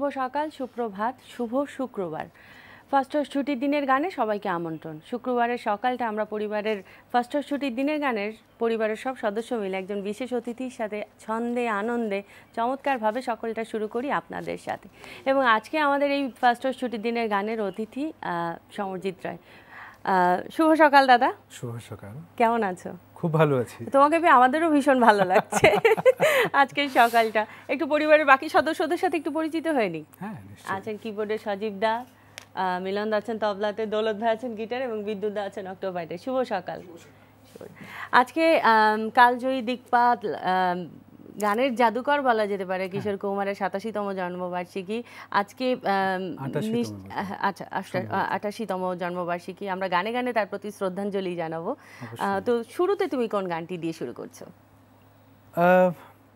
শুভ সকাল, সুপ্রভাত, শুভ শুক্রবার। ফার্স্ট ছুটির দিনের গানে সবাইকে আমন্ত্রণ। শুক্রবারের সকালটা আমরা পরিবারের ফার্স্ট ছুটির দিনের গানের পরিবারের সব সদস্য মিলে একজন বিশেষ অতিথির সাথে ছন্দে আনন্দে চমৎকারভাবে সকলটা শুরু করি আপনাদের সাথে। এবং আজকে আমাদের এই ফার্স্ট ছুটির দিনের গানের অতিথি সমরজিৎ রায়। শুভ সকাল দাদা। শুভ সকাল। কেমন আছো? খুব ভালো আছি। তোমাকে পেয়ে আমাদেরও ভীষণ ভালো লাগছে। আজকের সকালটা একটু পরিবারের বাকি সদস্যদের সাথে একটু পরিচিত হয়ে নি। হ্যাঁ, আছেন কিবোর্ডে সজীব দা, মিলন দা আছেন তবলাতে, দৌলত ভাই আছেন গিটার এবং বিদ্যুৎ দা আছেন অক্টোপাইডে। শুভ সকাল। আজকে কালজয়ী দিকপাত গানের জাদুকর বলা যেতে পারে কিশোর কুমারের 87তম জন্মবার্ষিকী। আজকে আচ্ছা 88তম জন্মবার্ষিকী। আমরা গানে গানে তার প্রতি শ্রদ্ধাঞ্জলি জানাবো। তো শুরুতে তুমি কোন গানটি দিয়ে শুরু করছো?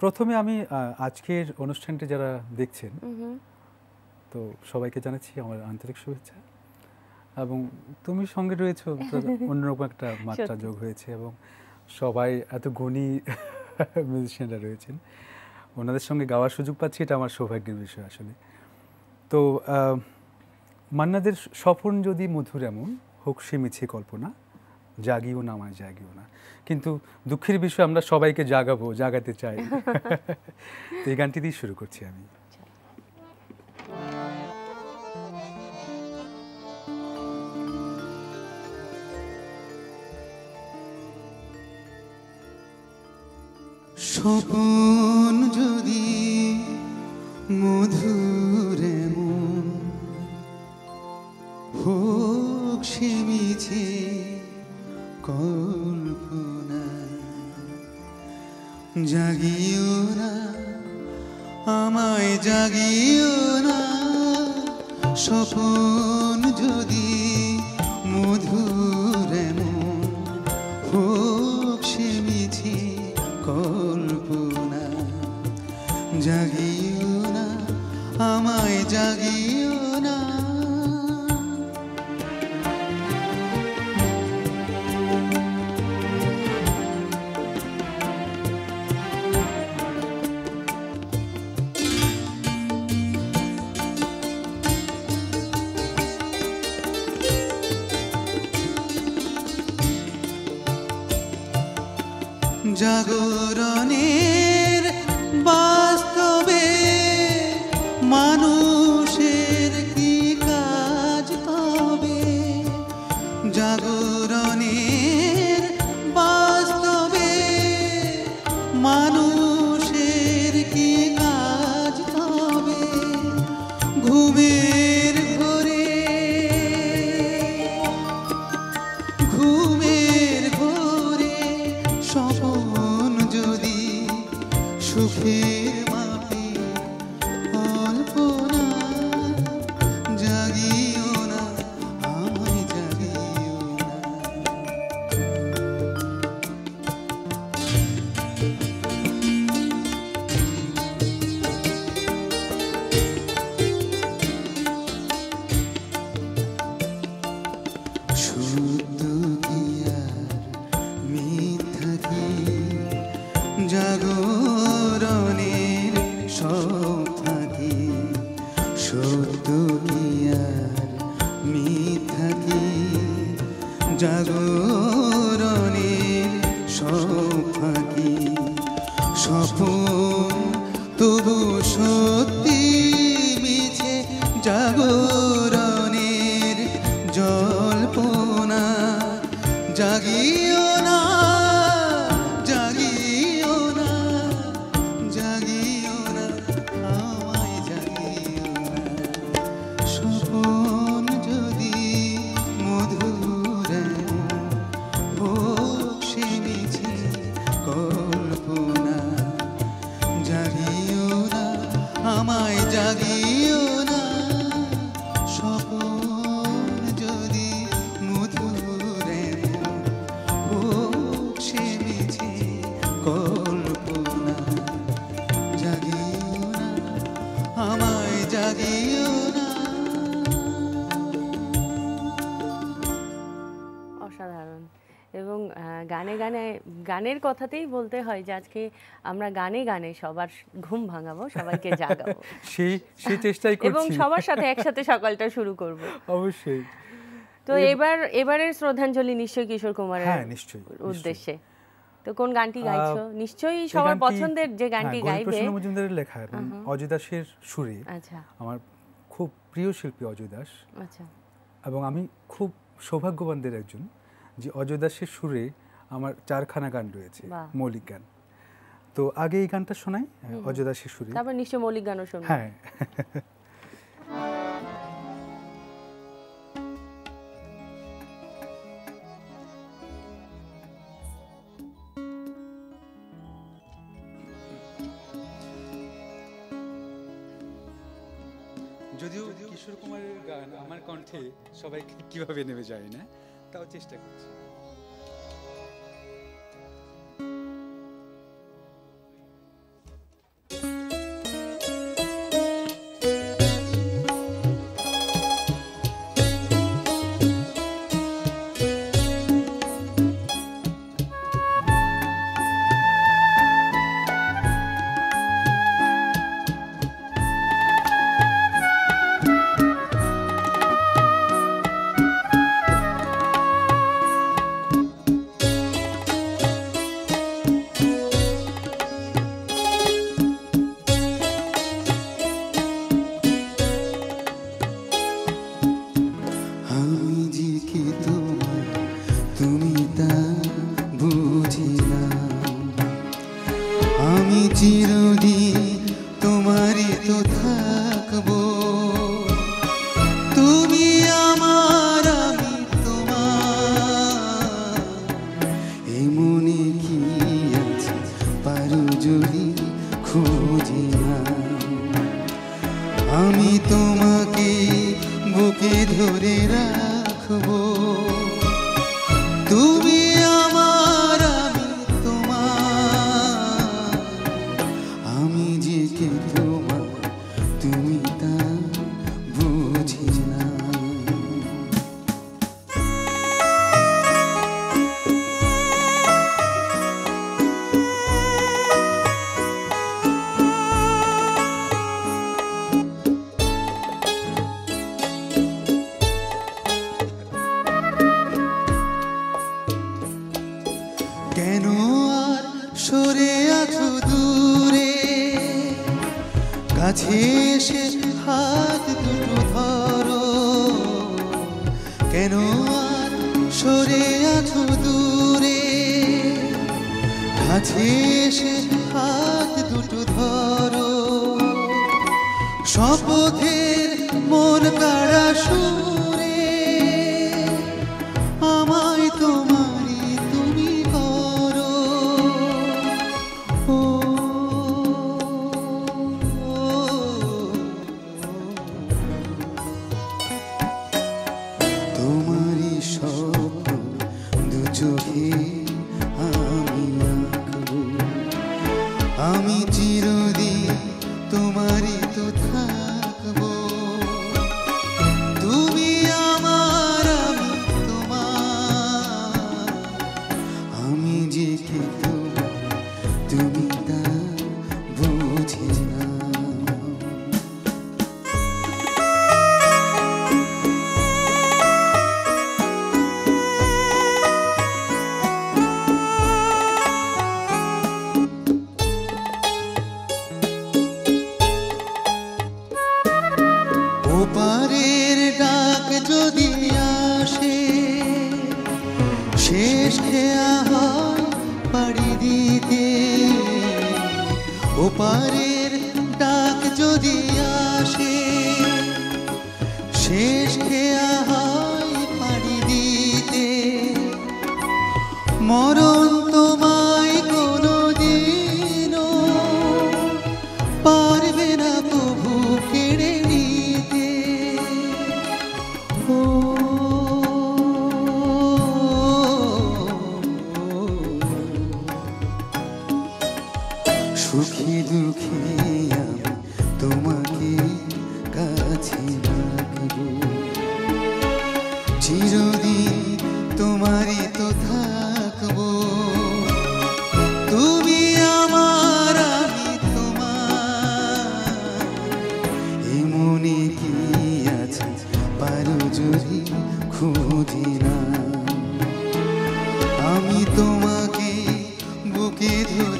প্রথমে আমি আজকের অনুষ্ঠানটি যারা দেখছেন তো সবাইকে জানাচ্ছি আমার আন্তরিক শুভেচ্ছা, এবং তুমি সঙ্গে রয়েছো, অন্যরকম একটা মাত্রা যোগ হয়েছে, এবং সবাই এত গুণী মিউজিশিয়ানরা রয়েছেন, ওনাদের সঙ্গে গাওয়ার সুযোগ পাচ্ছি, এটা আমার সৌভাগ্যের বিষয় আসলে। তো মান্নাদের স্বপন যদি মধুর এমন হোক সে মিছে কল্পনা, জাগিও না আমায় জাগিও না। কিন্তু দুঃখের বিষয় আমরা সবাইকে জাগাবো, জাগাতে চাই। তো এই গানটি দিয়ে শুরু করছি আমি। স্বপন যদি মধুর এমন হোক সে মিছে কল্পনা, জাগিও না আমায় জাগিও না। স্বপন যদি মধুর এমন হোক সে মিছে কল্পনা, জাগিও না আমায় জাগিও না। জাগরণের বাস্তবে মানুষের কি কাজ তবে? জাগরণের বাস্তবে মানুষের কি কাজ তবে? ঘুমের ঘোরে স্বপন যদি সুখের মাপে কল্পনা, জাগিও না আমায় জাগিও না। শুদ্ধ কি আর মিথ্যা কি জাগরণের সব থাকি? সত্য কি আর মিথ্যা কি জাগরণের সব থাকি? স্বপন তবু সত্যি মিছে জাগরণের জল্পনা, জাগিও না জাগিও না জাগিও না আমায় জাগিও না। স্বপন যদি মধুর হোক সে মিছে কল্পনা, জাগিও না গানের কথাতেই বলতে হয় যে আজকে আমরা গানে গানে সবার ঘুম ভাঙাবো, সবাইকে জাগাবো, সেই চেষ্টাই করছি এবং সবার সাথে একসাথে সকালটা শুরু করব অবশ্যই। তো এবারের শ্রদ্ধাঞ্জলি নিশ্চয়ই কিশোর কুমারের উদ্দেশ্যে। তো কোন গানটি গাইছো? নিশ্চয়ই সবার পছন্দের যে গানটি গাইবে, প্রসন্ন মজুমদারের লেখা এবং অজয় দাসের সুরে। আচ্ছা, আমার খুব প্রিয় শিল্পী অজয় দাস। আচ্ছা, এবং আমি খুব সৌভাগ্যবানদের একজন যে অজয় দাসের সুরে আমার 4খানা গান রয়েছে, মৌলিক গান। তো আগে এই গানটা শোনাই অজয় দাসের সুরে, তারপর নিশ্চয়ই মৌলিক গানও শুনবো। হ্যাঁ। যদিও কিশোর কুমারের গান আমার কণ্ঠে সবাই কিভাবে নেমে যায় না, তাও চেষ্টা করছি। চিরদিন তোমারই তো থাকবো।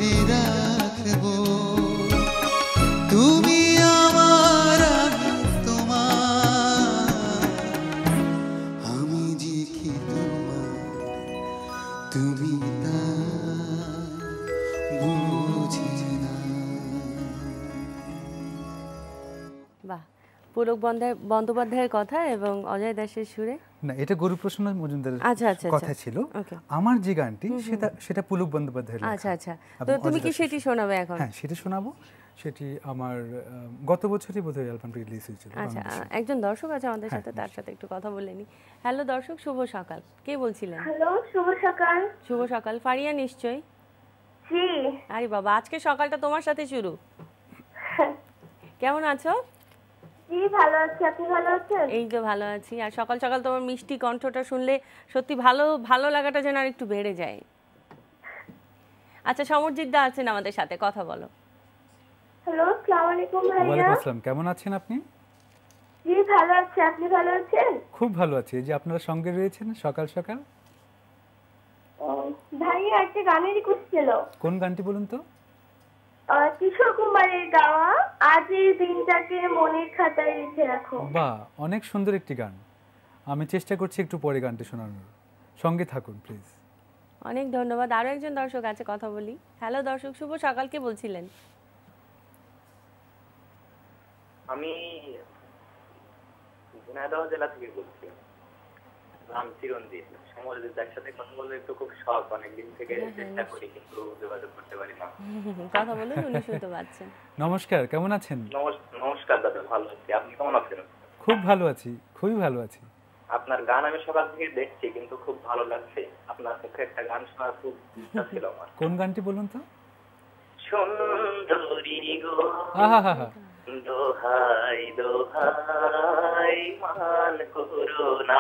ধরে রাখবো তুমি আমার আমি তোমার আমি যে কি তোমার তুমি তা বুঝি না। বাহ, পুলক বন্দ্যোপাধ্যায়ের কথা এবং অজয় দাসের সুরে। না, এটা গৌরীপ্রসন্ন মজুমদারের আচ্ছা, আচ্ছা, কথা আচ্ছা। ছিল। Okay. আমার যে গানটি সেটা পুলক বন্দ্যোপাধ্যায়ের লেখা। আচ্ছা আচ্ছা, তো এবং তুমি অজয় কি দাসের সেটি শোনাবে এখন? হ্যাঁ, সেটি শোনাবো। সেটি আমার গত বছরই বোধহয় অ্যালবামটি রিলিজ হয়েছিল আচ্ছা, বাংলাদেশে। একজন দর্শক আছে আমাদের হ্যাঁ, সাথে, তার সাথে একটু কথা বলে নি। হ্যালো দর্শক, শুভ সকাল। কে বলছিলেন? হ্যালো, শুভ সকাল। শুভ সকাল, ফারিয়া নিশ্চয়ই? জি, আরে বাবা, আজকে সকালটা তোমার সাথে শুরু। কেমন আছো? জি ভালো আছি, আপনি ভালো আছেন? এই তো ভালো আছি। আর সকাল সকাল তোমার মিষ্টি কণ্ঠটা শুনলে সত্যি ভালো লাগাটা যেন আর একটু বেড়ে যায়। আচ্ছা, সমরজিৎ দা আছেন আমাদের সাথে, কথা বলো। হ্যালো, আসসালামু আলাইকুম ভাইয়া। ওয়ালাইকুম আসসালাম, কেমন আছেন আপনি? জি ভালো আছি, আপনি ভালো আছেন? খুব ভালো আছি। এই যে আপনারা সঙ্গে রয়েছেন সকাল সকাল। ও, ভাইয়া একটা গানের রিকোয়েস্ট ছিল। কোন গানটি বলুন তো? কিশোর কুমারের গাওয়া আজ এই দিনটাকে মনের খাতায় লিখে রাখো। বাহ, অনেক সুন্দর একটি গান। আমি চেষ্টা করছি একটু পরে গানটি শোনানোর। সঙ্গে থাকুন প্লিজ। অনেক ধন্যবাদ। আরো একজন দর্শক আছে, কথা বলি। হ্যালো দর্শক, শুভ সকাল। কে বলছিলেন? আমি ঝিনাইদহ জেলা থেকে বলছি, নাম চিরঞ্জিত। সমরজিৎদার সাথে কথা বলতে একটু খুব শখ, অনেকদিন থেকে চেষ্টা করি কিন্তু যোগাযোগ করতে পারি না। কথা বলুন, উনি শুনতে পাচ্ছেন। নমস্কার, কেমন আছেন? নমস্কার দাদা, ভালো আছি। আপনি কেমন আছেন? খুব ভালো আছি, খুবই ভালো আছি। আপনার গান আমি সকাল থেকে দেখছি, কিন্তু খুব ভালো লাগছে। আপনার মুখে একটা গান শোনার খুব ইচ্ছা ছিল আমার। কোন গানটি বলুন তো? সুন্দরী গো আহা, দোহাই দোহাই মান করো না।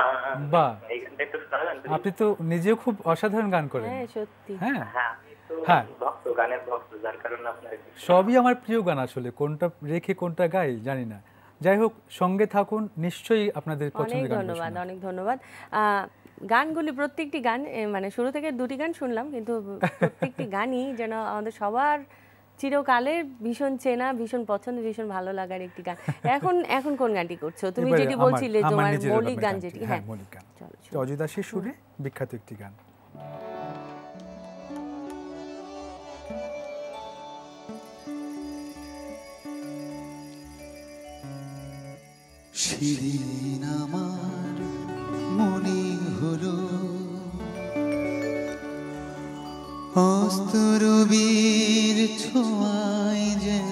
বাহ, এই গানটা একটু শোনাবেন? আপনি তো নিজেও খুব অসাধারণ গান করেন। হ্যাঁ সত্যি। হ্যাঁ, হ্যাঁ, আমি তো হ্যাঁ। ভক্ত, গানের ভক্ত, যার কারণে আপনার সবই আমার প্রিয় গান। আসলে কোনটা রেখে কোনটা গাই জানি না। যাই হোক, সঙ্গে থাকুন, নিশ্চয়ই আপনাদের অনেক পছন্দের গান। ধন্যবাদ, অনেক ধন্যবাদ। গানগুলি প্রত্যেকটি গান মানে শুরু থেকে দুটি গান শুনলাম, কিন্তু প্রত্যেকটি গানই যেন আমাদের সবার চিরকালের ভীষণ চেনা, ভীষণ পছন্দ, ভীষণ ভালো লাগার একটি গান। এখন কোন গানটি করছো তুমি? যেটি বলছিলে তোমার মৌলিক গান যেটি। হ্যাঁ, মৌলিক গান। চলো অজয় দাসের সুরে বিখ্যাত একটি গান। সেদিন আমার মনে হলো অস্তরবীর ছোঁয়ায় যেন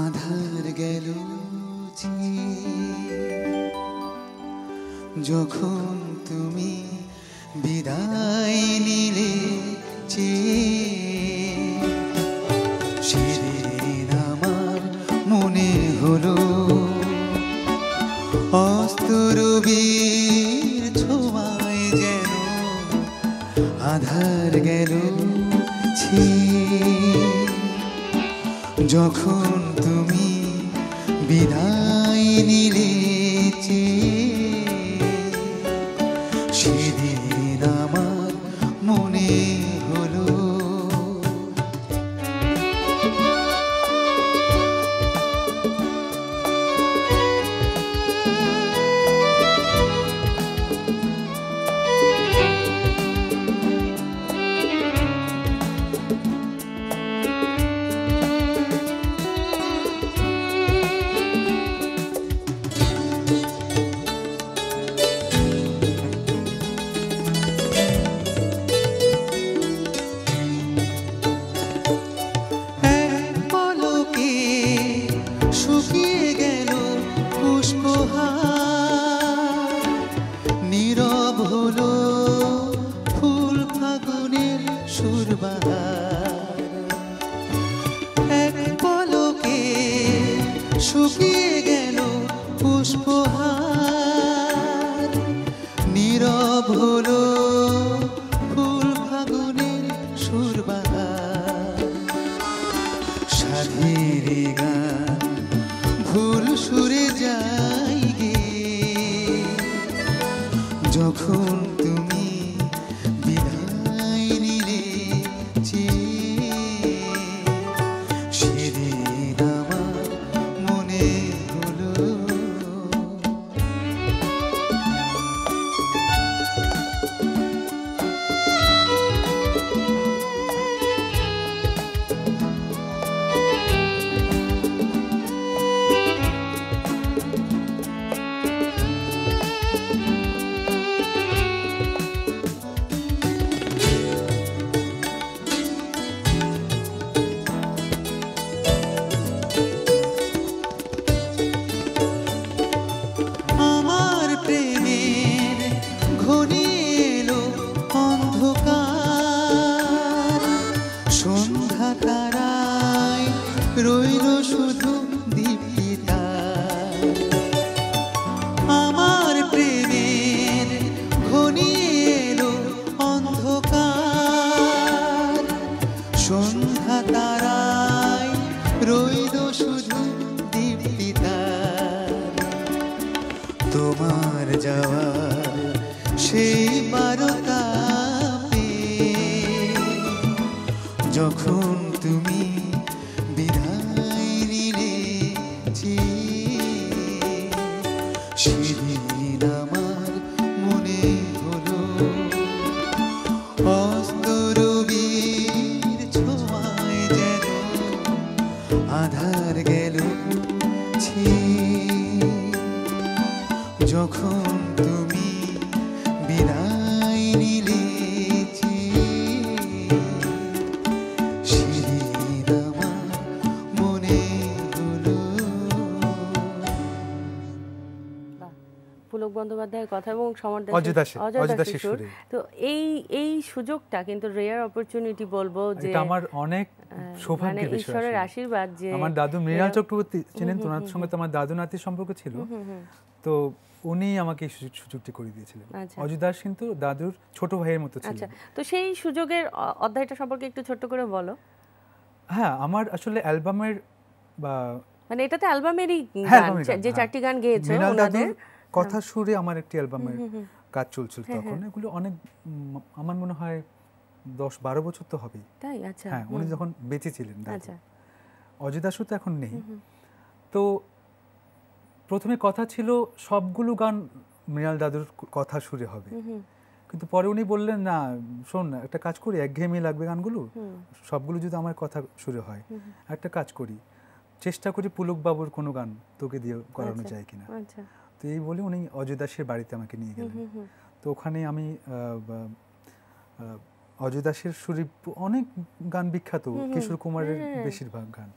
আধার গেল যখন তুমি বিদায় নিলে সেদিন আমার মনে হলো অস্তরবীর ছোঁয়ায় যেন আধার গেল যখন তুমি বিদায় নিলে সেদিন আমার মনে হলো শুকিয়ে গেল পুষ্পহার নীরব হলো ফুল ফাগুনের সুরবাহার সাধের গান ভুল সুরে যাই গে যখন তুমি বিদায় নিলে শুধু দীপ্তিতার। আমার প্রেমের ঘনিয়ে এলো অন্ধকার, সন্ধ্যা তারায় রইল শুধু দীপ্তিতার। তোমার যাওয়ার সেই বারতা যখন তুমি বিদায় নিলে, সেদিন আমার মনে হলো অস্ত রবির ছোঁয়ায় যেন আধার গেল যখন তুমি বিদায় নিলে। পুলক বন্দ্যোপাধ্যায়ের কথা এবং সমর অজয় সুর। তো এই সুযোগটা কিন্তু রেয়ার অপরচুনিটি বলবো, যে এটা আমার অনেক সৌভাগ্যের বিষয়, ঈশ্বরের আশীর্বাদ। যে আমার দাদু মৃণাল চক্রবর্তী চিনেন, ওনার সঙ্গে তো আমার দাদু নাতির সম্পর্ক ছিল, তো উনি আমাকে এই সুযোগটি করে দিয়েছিলেন। অজয় দাস কিন্তু দাদুর ছোট ভাইয়ের মতো ছিল। আচ্ছা, তো সেই সুযোগের অধ্যায়টা সম্পর্কে একটু ছোট্ট করে বলো। হ্যাঁ, আমার আসলে অ্যালবামের বা মানে এটাতে অ্যালবামেরই যে 4টি গান গেয়েছো ওনাদের কথা সুরে আমার একটি অ্যালবামের কাজ চলছিল তখন। এগুলো অনেক, আমার মনে হয় 10-12 বছর তো হবেই। তাই? আচ্ছা, হ্যাঁ, উনি যখন বেঁচে ছিলেন। আচ্ছা, অজয় দাসও তো এখন নেই। তো প্রথমে কথা ছিল সবগুলো গান মৃণাল দাদুর কথা সুরে হবে, কিন্তু পরে উনি বললেন না, শোন একটা কাজ করি, একঘেয়েমি লাগবে গানগুলো, সবগুলো যদি আমার কথা সুরে হয়, একটা কাজ করি, চেষ্টা করি পুলক বাবুর কোনো গান তোকে দিয়ে করানো যায় কিনা। তো এই বলে উনি অজয় দাসের বাড়িতে আমাকে নিয়ে গেলেন। তো ওখানে আমি অজয় দাসের সুরে অনেক গান বিখ্যাত, কিশোর কুমারের বেশিরভাগ গান,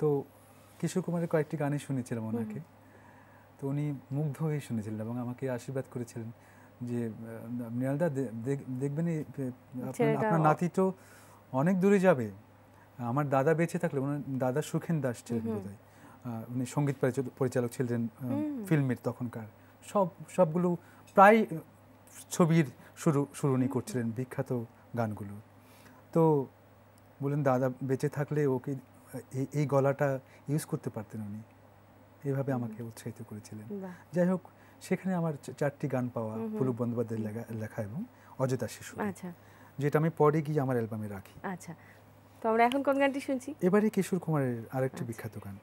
তো কিশোর কুমারের কয়েকটি গানই শুনেছিলাম ওনাকে। তো উনি মুগ্ধ হয়ে শুনেছিলেন এবং আমাকে আশীর্বাদ করেছিলেন যে মৃণালদা দেখবেন আপনার নাতি তো অনেক দূরে যাবে। আমার দাদা বেঁচে থাকলে, ওনার দাদা সুখেন দাস ছিলেন বোধহয়, উনি সঙ্গীত পরিচালক ছিলেন ফিল্মের তখনকার, সবগুলো প্রায় ছবির শুরু উনি করছিলেন, বিখ্যাত গানগুলো। তো বললেন দাদা বেঁচে থাকলে ওকে এই গলাটা ইউজ করতে পারতেন উনি, এভাবে আমাকে উৎসাহিত করেছিলেন। যাই হোক, সেখানে আমার 4টি গান পাওয়া, পুলক বন্দ্যোপাধ্যায়ের লেখা এবং অজয় দাসের সুর, যেটা আমি পরে গিয়ে আমার অ্যালবামে রাখি। আচ্ছা, তো আমরা এখন কোন গানটি শুনছি? এবারে কিশোর কুমারের আরেকটি বিখ্যাত গান,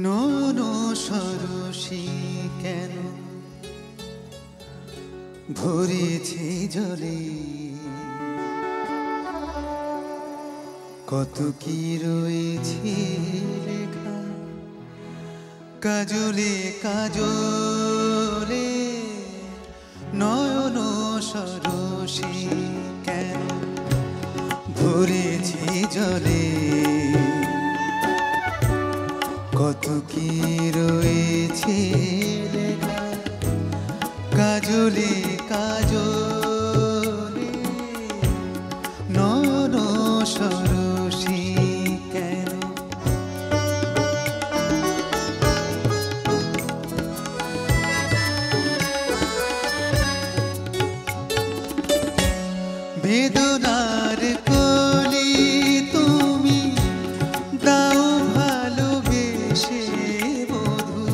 নয়ন সরসী কেন ভরেছে জলে, কত কি রয়েছে লেখা কাজলে কাজলে। নয়ন সরসী কেন ভরেছে জলে, কত কি রয়েছে লেখা কাজলে কাজলে। নয়ন সরসী কেন বেদনার কলি তুমি দাও ভালোবেসে বধূ,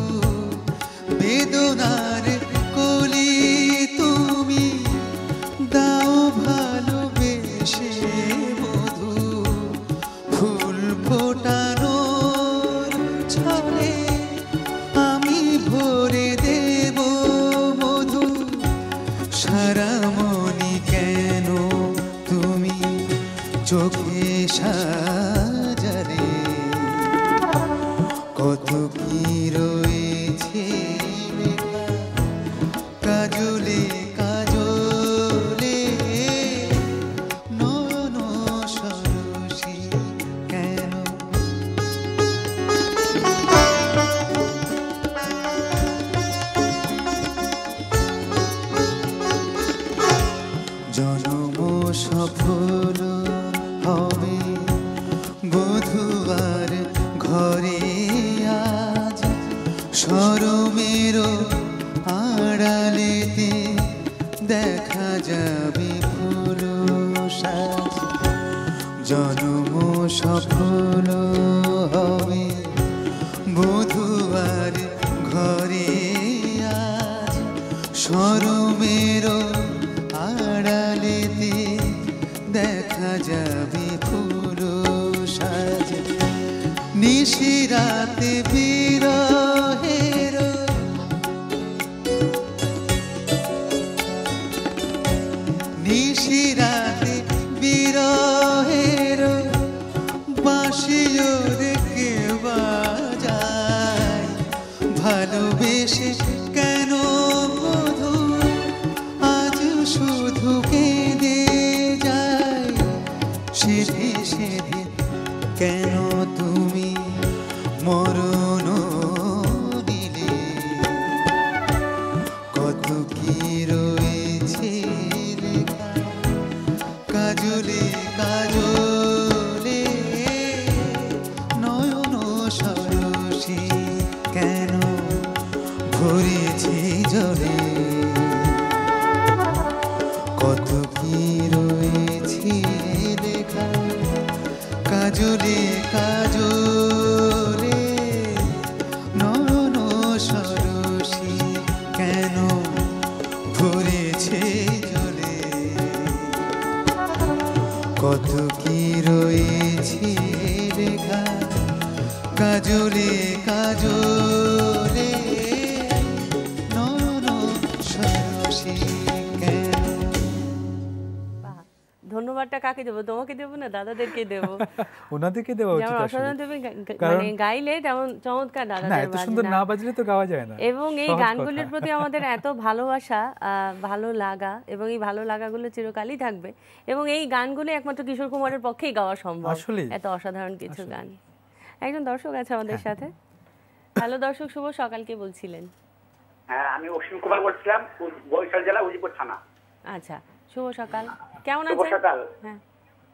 বেদনার কলি তুমি দাও ভালোবেসে বধূ। ফুল ফোটানোর ছলে আমি ভরে দেব মধু, সারা মনি কেন তুমি চোখে সাজারে কত কি রয়েছে লেখা কাজলে কাজলে নয়ন সরসী কেন জনম সফল হবে বধুয়ার ঘরে আজ শরমের আড়ালেতে দেখা যাবে ফুল সাজ জনম সফল হবে বধুয়ার ঘরে আজ শরমের আড়ালেতে দেখা যাবে ফুল সাজ নিশিরাতে বিরহের নিশিরাতে বিরহের বাঁশিও রেখে বাজায় ভালোবেসে কেন বধূ আজ শুধু কেঁদে যায় সেধে সেধে কেন তুমি মরণ দিলে কত কি রয়েছে লেখা কাজলে কাজলে নয়ন সরসী কেন ভরেছে জলে কত কি রয়েছে লেখা কাজলে কাজলে নয়ন সরসী কেন ভরেছে জলে কত কি রয়েছে লেখা কাজলে কাজলে নয়ন সরসী কেন বাহ, ধন্যবাদটা কাকে দেবো? তোমাকে দেবো না দাদাদেরকে দেবো? ওনাদেরকে দেওয়া উচিত যেমন আসলে। অসাধারণ তুমি কারণ- মানে গাইলে তেমন চমৎকার না দাদাদের এত সুন্দর না বাজলে তো গাওয়া যায় না এবং এই সহজ গানগুলির কথা। প্রতি আমাদের এত ভালোবাসা, ভালো লাগা, এবং এই ভালো লাগাগুলো চিরকালই থাকবে, এবং এই গানগুলো একমাত্র কিশোর কুমারের পক্ষেই গাওয়া সম্ভব। আসলেই। এত অসাধারণ কিছু গান। একজন দর্শক আছে আমাদের সাথে। হ্যালো দর্শক, শুভ সকালকে বলছিলেন? হ্যাঁ, আমি অসীম কুমার বলছিলাম, বরিশাল জেলা উজিপুর থানা। আচ্ছা, শুভ সকাল, কেমন শুভ আছেন? সকাল। হ্যাঁ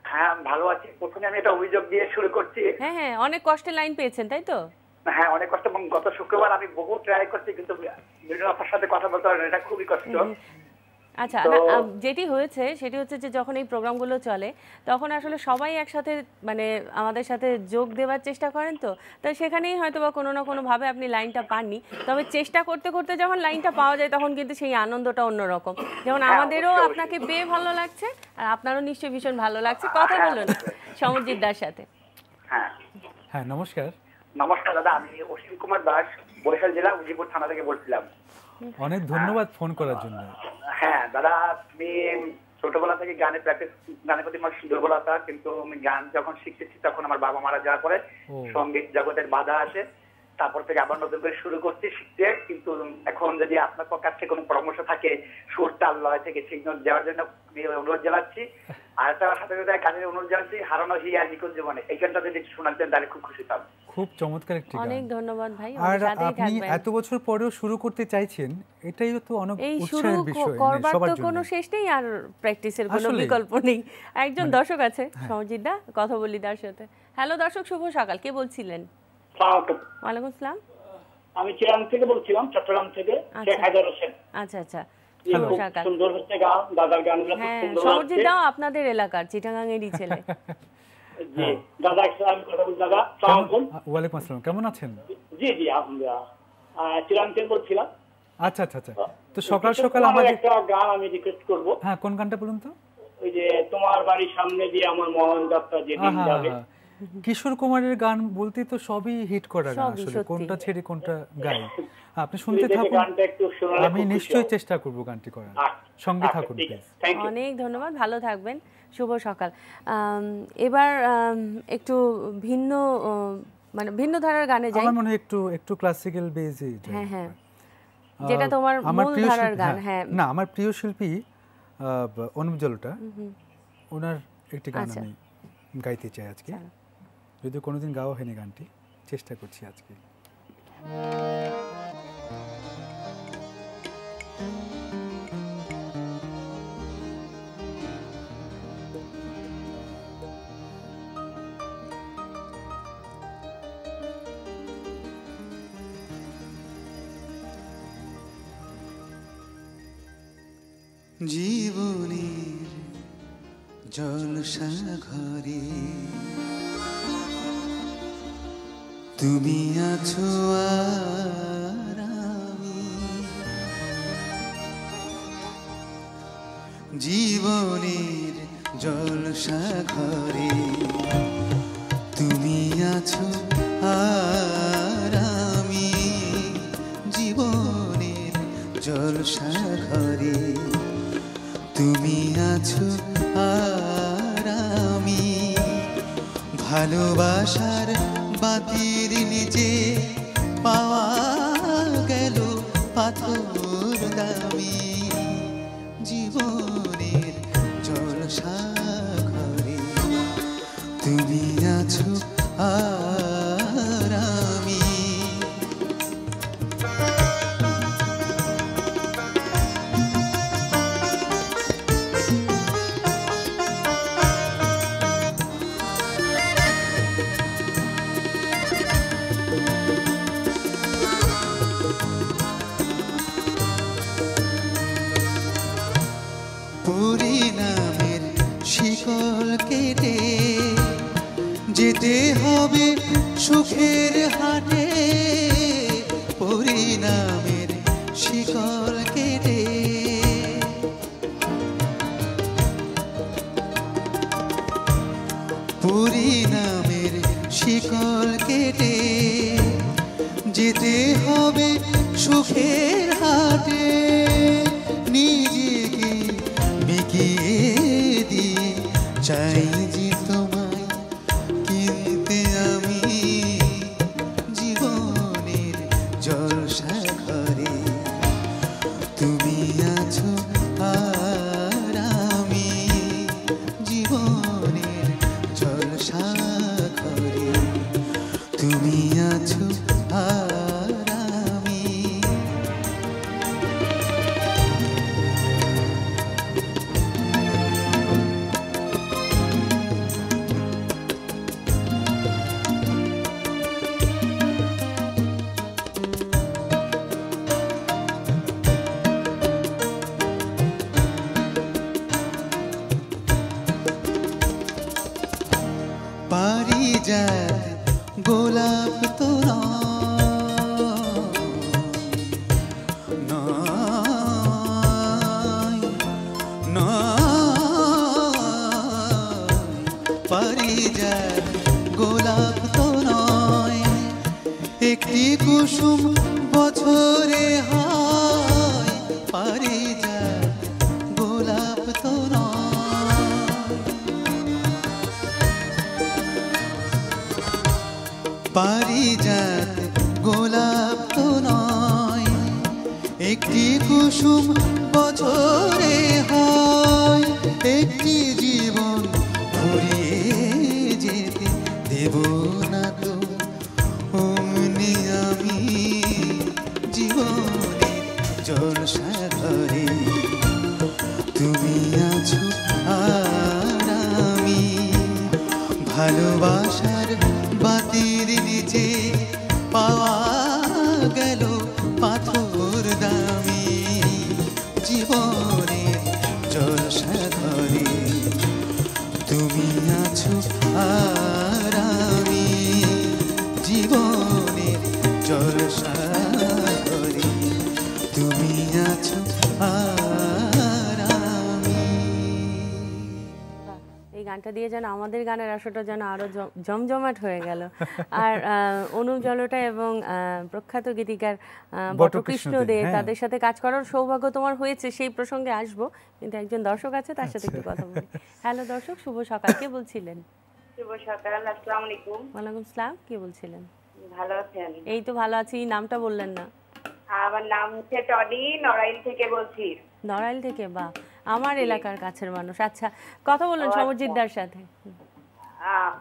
হ্যাঁ, ভালো আছি। প্রথমে আমি একটা অভিযোগ দিয়ে শুরু করছি। হ্যাঁ হ্যাঁ, অনেক কষ্টে লাইন পেয়েছেন তাই তো? হ্যাঁ, অনেক কষ্ট। এবং গত শুক্রবার আমি বহু ট্রাই করছি, কিন্তু বিভিন্ন আপনার সাথে কথা বলতে পারেন, এটা খুবই কষ্ট। আচ্ছা, না, যেটি হয়েছে সেটি হচ্ছে যে যখন এই প্রোগ্রামগুলো চলে তখন আসলে সবাই একসাথে মানে আমাদের সাথে যোগ দেওয়ার চেষ্টা করেন, তো তাই সেখানেই হয়তো বা কোনো না কোনোভাবে আপনি লাইনটা পাননি। তবে চেষ্টা করতে করতে যখন লাইনটা পাওয়া যায় তখন কিন্তু সেই আনন্দটা অন্যরকম। যেমন আমাদেরও আপনাকে পেয়ে ভালো লাগছে, আর আপনারও নিশ্চয়ই ভীষণ ভালো লাগছে। কথা বলুন সমরজিৎ দার সাথে। হ্যাঁ হ্যাঁ, নমস্কার। নমস্কার দাদা, আমি অসীম কুমার দাস, বরিশাল জেলা উজিপুর থানা থেকে বলছিলাম। অনেক ধন্যবাদ ফোন করার জন্য। হ্যাঁ দাদা, আমি ছোটবেলা থেকে গানের প্র্যাকটিস, গানের প্রতি আমার দুর্বলতা, কিন্তু আমি গান যখন শিখেছি তখন আমার বাবা মারা যাওয়ার পরে সঙ্গীত জগতের বাধা আসে, তারপর থেকে আবার নতুন করে শুরু করছি শিখতে। কিন্তু এখন যদি আপনার কাছে কোনো পরামর্শ থাকে সুর তাল লয় থেকে সিগন্যাল দেওয়ার জন্য আমি অনুরোধ জানাচ্ছি। আর তার সাথে সাথে গানের অনুরোধ জানাচ্ছি হারানো হিয়া নিকুঞ্জ জীবনে, এই গানটা যদি শোনাতেন তাহলে খুব খুশি হতাম। খুব চমৎকার একটি গান। অনেক ধন্যবাদ ভাই, আর আমাদের সাথেই আপনি থাকবেন। এত বছর পরেও শুরু করতে চাইছেন, এটাই তো অনেক এই শুরু উৎসাহের বিষয় করবার সবার তো জন্য। কোনো শেষ নেই, আর প্র্যাকটিসের কোনো আসলেই। বিকল্প নেই। একজন দর্শক আছে সমরজিৎ দা, কথা বলি তার সাথে। হ্যালো দর্শক, শুভ সকাল, কে বলছিলেন? ওয়ালাইকুম আসসালাম। আমি চিরাং থেকে বলছিলাম, চট্টগ্রাম থেকে। আচ্ছা। শেখ হায়দার হোসেন। আচ্ছা আচ্ছা, শুভ খুব সকাল। সুন্দর হচ্ছে গান, দাদার গানগুলো খুব হ্যাঁ, সুন্দর সমরজিৎ লাগছে। দাও আপনাদের এলাকার চিটাগাঙেরই ছেলে। জি দাদা, আমি কথা বলি দাদা। সালাম আলাইকুম। ওয়ালাইকুম আসসালাম, কেমন আছেন? জি জি আলহামদুলিল্লাহ। চিরাং থেকে বলছিলাম। আচ্ছা আচ্ছা আচ্ছা, তো সকাল সকাল আমার আমাদের একটা গান আমি রিকোয়েস্ট করবো। হ্যাঁ, কোন গানটা বলুন তো? ওই যে তোমার বাড়ির সামনে দিয়ে আমার মহান যাত্রা যেদিন আহা, যাবে। কিশোর কুমারের গান বলতে তো সবই হিট করা গান, সবই, আসলে সত্যি। কোনটা ছেড়ে কোনটা গাই আপনি শুনতে যদি থাকুন, গানটা একটু শোনালে আমি খুব খুশি নিশ্চয়ই হব। চেষ্টা করব গানটি করার। সঙ্গে আচ্ছা, থাকুন ঠিক প্লিজ। আছে, থ্যাংক ইউ। অনেক ধন্যবাদ, ভালো থাকবেন, শুভ সকাল। এবার একটু ভিন্ন মানে ভিন্ন ধারার গানে যাই। আমার মনে হয় একটু ক্লাসিক্যাল বেজে যাই। হ্যাঁ হ্যাঁ, যেটা তোমার আমার মূল প্রিয় ধারার শিল্পী, গান। হ্যাঁ, না আমার প্রিয় শিল্পী অনুপ জলোটা, ওনার একটি গান আচ্ছা। আমি গাইতে চাই আজকে, চলো। যদিও কোনোদিন গাওয়া হয়নি গানটি, চেষ্টা করছি আজকে। জীবনের জলসা ঘরে তুমি আছো আর আমি, জীবনের জলসা ঘরে তুমি আছো আর আমি, জীবনের জলসা ঘরে তুমি আছো আর আমি, ভালোবাসার বাতির নিচে পাওয়া গেল পাথর দামি, জীবনের জলসা ঘরে তুমি আছো আর আমি। পরিণামের শিকল কেটে যেতে হবে সুখের হাটে, পরিণামের শিকল কেটে পরিণামের শিকল কেটে যেতে হবে সুখের হাটে, নিজেকে বিকিয়ে দিয়ে চাই যে তোমায় কিনতে আমি, জীবনের জলসা ঘরে তুমি আছো আর আমি, জীবনের জলসা ঘরে তুমি আছো আর আমি। পারিজাত গোলাপ তোরা পারিজাত গোলাপ তো নয়, একটি কুসুম বছরে হয়, পারিজাত গোলাপ তো নয়, পারিজাত গোলাপ তো নয়, একটি কুসুম বছরে হয়, একটি জীবন ঘুরিয়ে যেতে দেব না তো অমনি আমি, জীবনের জলসা ঘরে তুমি আছো আর আমি, ভালোবাসার বাতির নিচে পাওয়া গেল পাথর দামি, জীবনের জলসা ঘরে তুমি আছো আর আমি, জীবনের জলসা ঘরে তুমি আছো আর আমি। এই গানটা দিয়ে যেন আমাদের গানের আসরটা যেন আরো জমজমাট হয়ে গেল। আর অনুপ জলটা এবং প্রখ্যাত গীতিকার বটকৃষ্ণ দে, তাদের সাথে কাজ করার সৌভাগ্য তোমার হয়েছে, সেই প্রসঙ্গে আসবো, কিন্তু একজন দর্শক আছে তার সাথে একটু কথা বলি। হ্যালো দর্শক, শুভ সকাল, কে বলছিলেন? শুভ সকাল, আসসালামু আলাইকুম। ওয়ালাইকুম আসসালাম, কে বলছিলেন? ভালো আছেন? এই তো ভালো আছি। নামটা বললেন না। আমার নাম হচ্ছে টনি, নড়াইল থেকে বলছি। নড়াইল থেকে? বাহ, আমার এলাকার কাছের মানুষ। আচ্ছা, কথা বলুন সমরজিৎদার সাথে।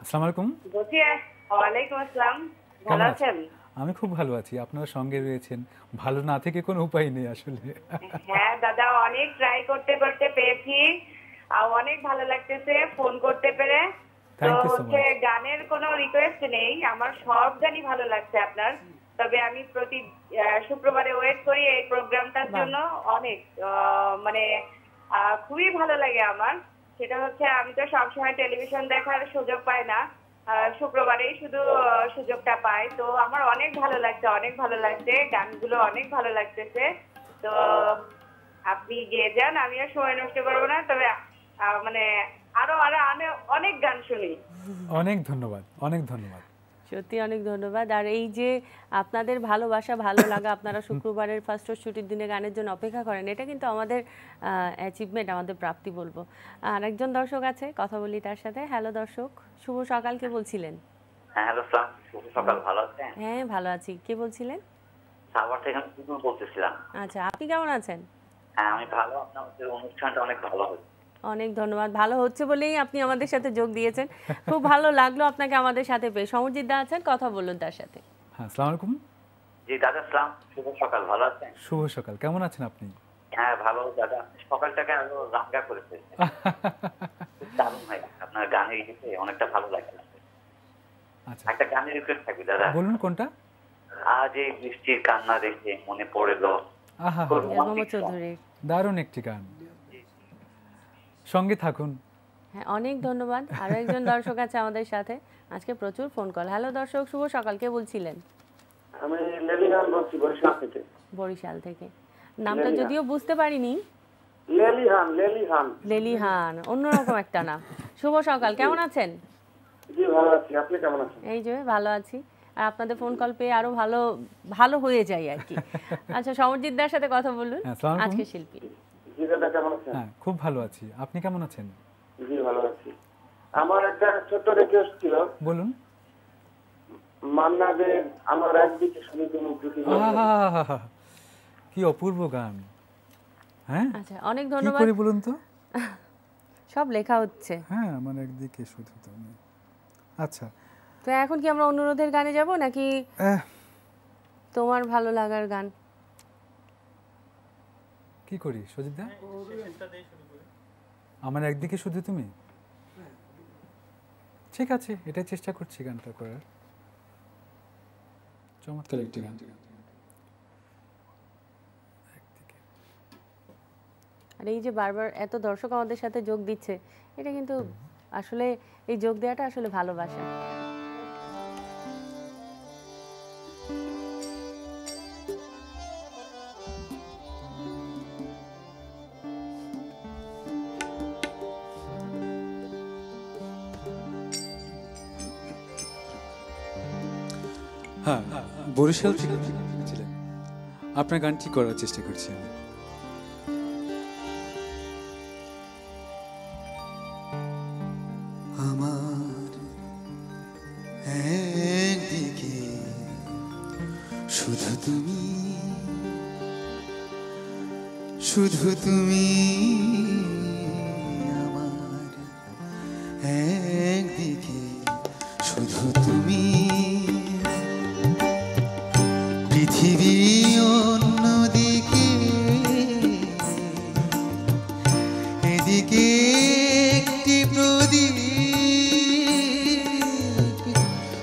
আসসালামু আলাইকুম। বলছি, ওয়ালাইকুম আসসালাম, ভালো আছেন? আমি খুব ভালো আছি, আপনার সঙ্গে রয়েছেন, ভালো না থেকে কোনো উপায় নেই আসলে। হ্যাঁ দাদা, অনেক ট্রাই করতে করতে পেয়েছি, আর অনেক ভালো লাগতেছে ফোন করতে পেরে। তো হচ্ছে গানের কোনো রিকোয়েস্ট নেই, আমার সব গানই ভালো লাগছে আপনার। তবে আমি প্রতি শুক্রবারে ওয়েট করি এই প্রোগ্রামটার জন্য, অনেক মানে খুবই ভালো লাগে আমার। সেটা হচ্ছে আমি তো সবসময় টেলিভিশন দেখার সুযোগ পাই না, শুক্রবারেই শুধু সুযোগটা পাই। তো আমার অনেক ভালো লাগছে, অনেক ভালো লাগছে, গানগুলো অনেক ভালো লাগতেছে। তো আপনি গিয়ে যান, আমি আর সময় নষ্ট করবো না। তবে মানে আরো আরো অনেক গান শুনি। অনেক ধন্যবাদ, অনেক ধন্যবাদ, সত্যি অনেক ধন্যবাদ। আর এই যে আপনাদের ভালোবাসা, ভালো লাগা, আপনারা শুক্রবারের ফার্স্ট ছুটির দিনে গানের জন্য অপেক্ষা করেন, এটা কিন্তু আমাদের অ্যাচিভমেন্ট, আমাদের প্রাপ্তি বলবো। আর একজন দর্শক আছে, কথা বলি তার সাথে। হ্যালো দর্শক, শুভ সকাল, কে বলছিলেন? হ্যাঁ হ্যালো স্যার, শুভ সকাল, ভালো আছেন? হ্যাঁ ভালো আছি, কে বলছিলেন? সাভার থেকে আমি কুকুর বলতেছিলাম। আচ্ছা, আপনি কেমন আছেন? হ্যাঁ আমি ভালো, আপনাদের অনুষ্ঠানটা অনেক ভালো হচ্ছে। অনেক ধন্যবাদ, ভালো হচ্ছে বলেই আপনি আমাদের সাথে যোগ দিয়েছেন, খুব ভালো লাগলো আপনাকে আমাদের সাথে পেয়ে। সমরজিৎ দা আছেন, কথা বলুন তার সাথে। হ্যাঁ আসসালামু আলাইকুম। জি দাদা সালাম, শুভ সকাল, ভালো আছেন? শুভ সকাল, কেমন আছেন আপনি? হ্যাঁ ভালো দাদা, সকালটাকে আরো রাঙ্গা করে ফেলছে, দারুণ হয় আপনার গানের ইয়েতে, অনেকটা ভালো লাগে। আচ্ছা, একটা গানের রিকোয়েস্ট থাকবে দাদা। বলুন কোনটা? আজ এই বৃষ্টির কান্না দেখে মনে পড়লো। আহা, মোহাম্মদ চৌধুরী, দারুণ একটি গান, সঙ্গে থাকুন। হ্যাঁ অনেক ধন্যবাদ। আরো একজন দর্শক আছে আমাদের সাথে, আজকে প্রচুর ফোন কল। হ্যালো দর্শক, শুভ সকাল, কে বলছিলেন? আমি লেলিহান বলছি, বরিশাল থেকে। বরিশাল থেকে, নামটা যদিও বুঝতে পারিনি। লেলিহান, লেলিহান, লেলিহান, অন্যরকম একটা নাম। শুভ সকাল, কেমন আছেন? জি ভালো আছি, আপনি কেমন আছেন? এই যে ভালো আছি, আর আপনাদের ফোন কল পেয়ে আরো ভালো ভালো হয়ে যায় আর কি। আচ্ছা, সমরজিৎ দার সাথে কথা বলুন, আজকে শিল্পী। জি দাদা, কেমন আছেন? হ্যাঁ খুব ভালো আছি, আপনি কেমন আছেন? জি ভালো আছি। আমার একটা ছোট্ট রিকোয়েস্ট ছিল। বলুন। মান্না দে আমার একদিকে শুনি তুমি দুটি। কি অপূর্ব গান। হ্যাঁ আচ্ছা, অনেক ধন্যবাদ। কি করে বলুন তো? সব লেখা হচ্ছে। হ্যাঁ আমার একদিকে শুধু তুমি। আচ্ছা, তো এখন কি আমরা অনুরোধের গানে যাব নাকি তোমার ভালো লাগার গান? কি করি সজিত দা? আমার একদিকে শুধু তুমি। ঠিক আছে, এটাই চেষ্টা করছি গানটা করার। চমৎকার একটি গান। আর এই যে বারবার এত দর্শক আমাদের সাথে যোগ দিচ্ছে, এটা কিন্তু আসলে এই যোগ দেওয়াটা আসলে ভালোবাসা। হ্যাঁ, বরিশাল থেকে ছিলেন, আপনার গানটি করার চেষ্টা করছি আমি। আমার একদিকে শুধু তুমি, শুধু তুমি, আমার একদিকে শুধু তুমি, পৃথিবী অন্যদিকে, এদিকে একটি প্রদীপ,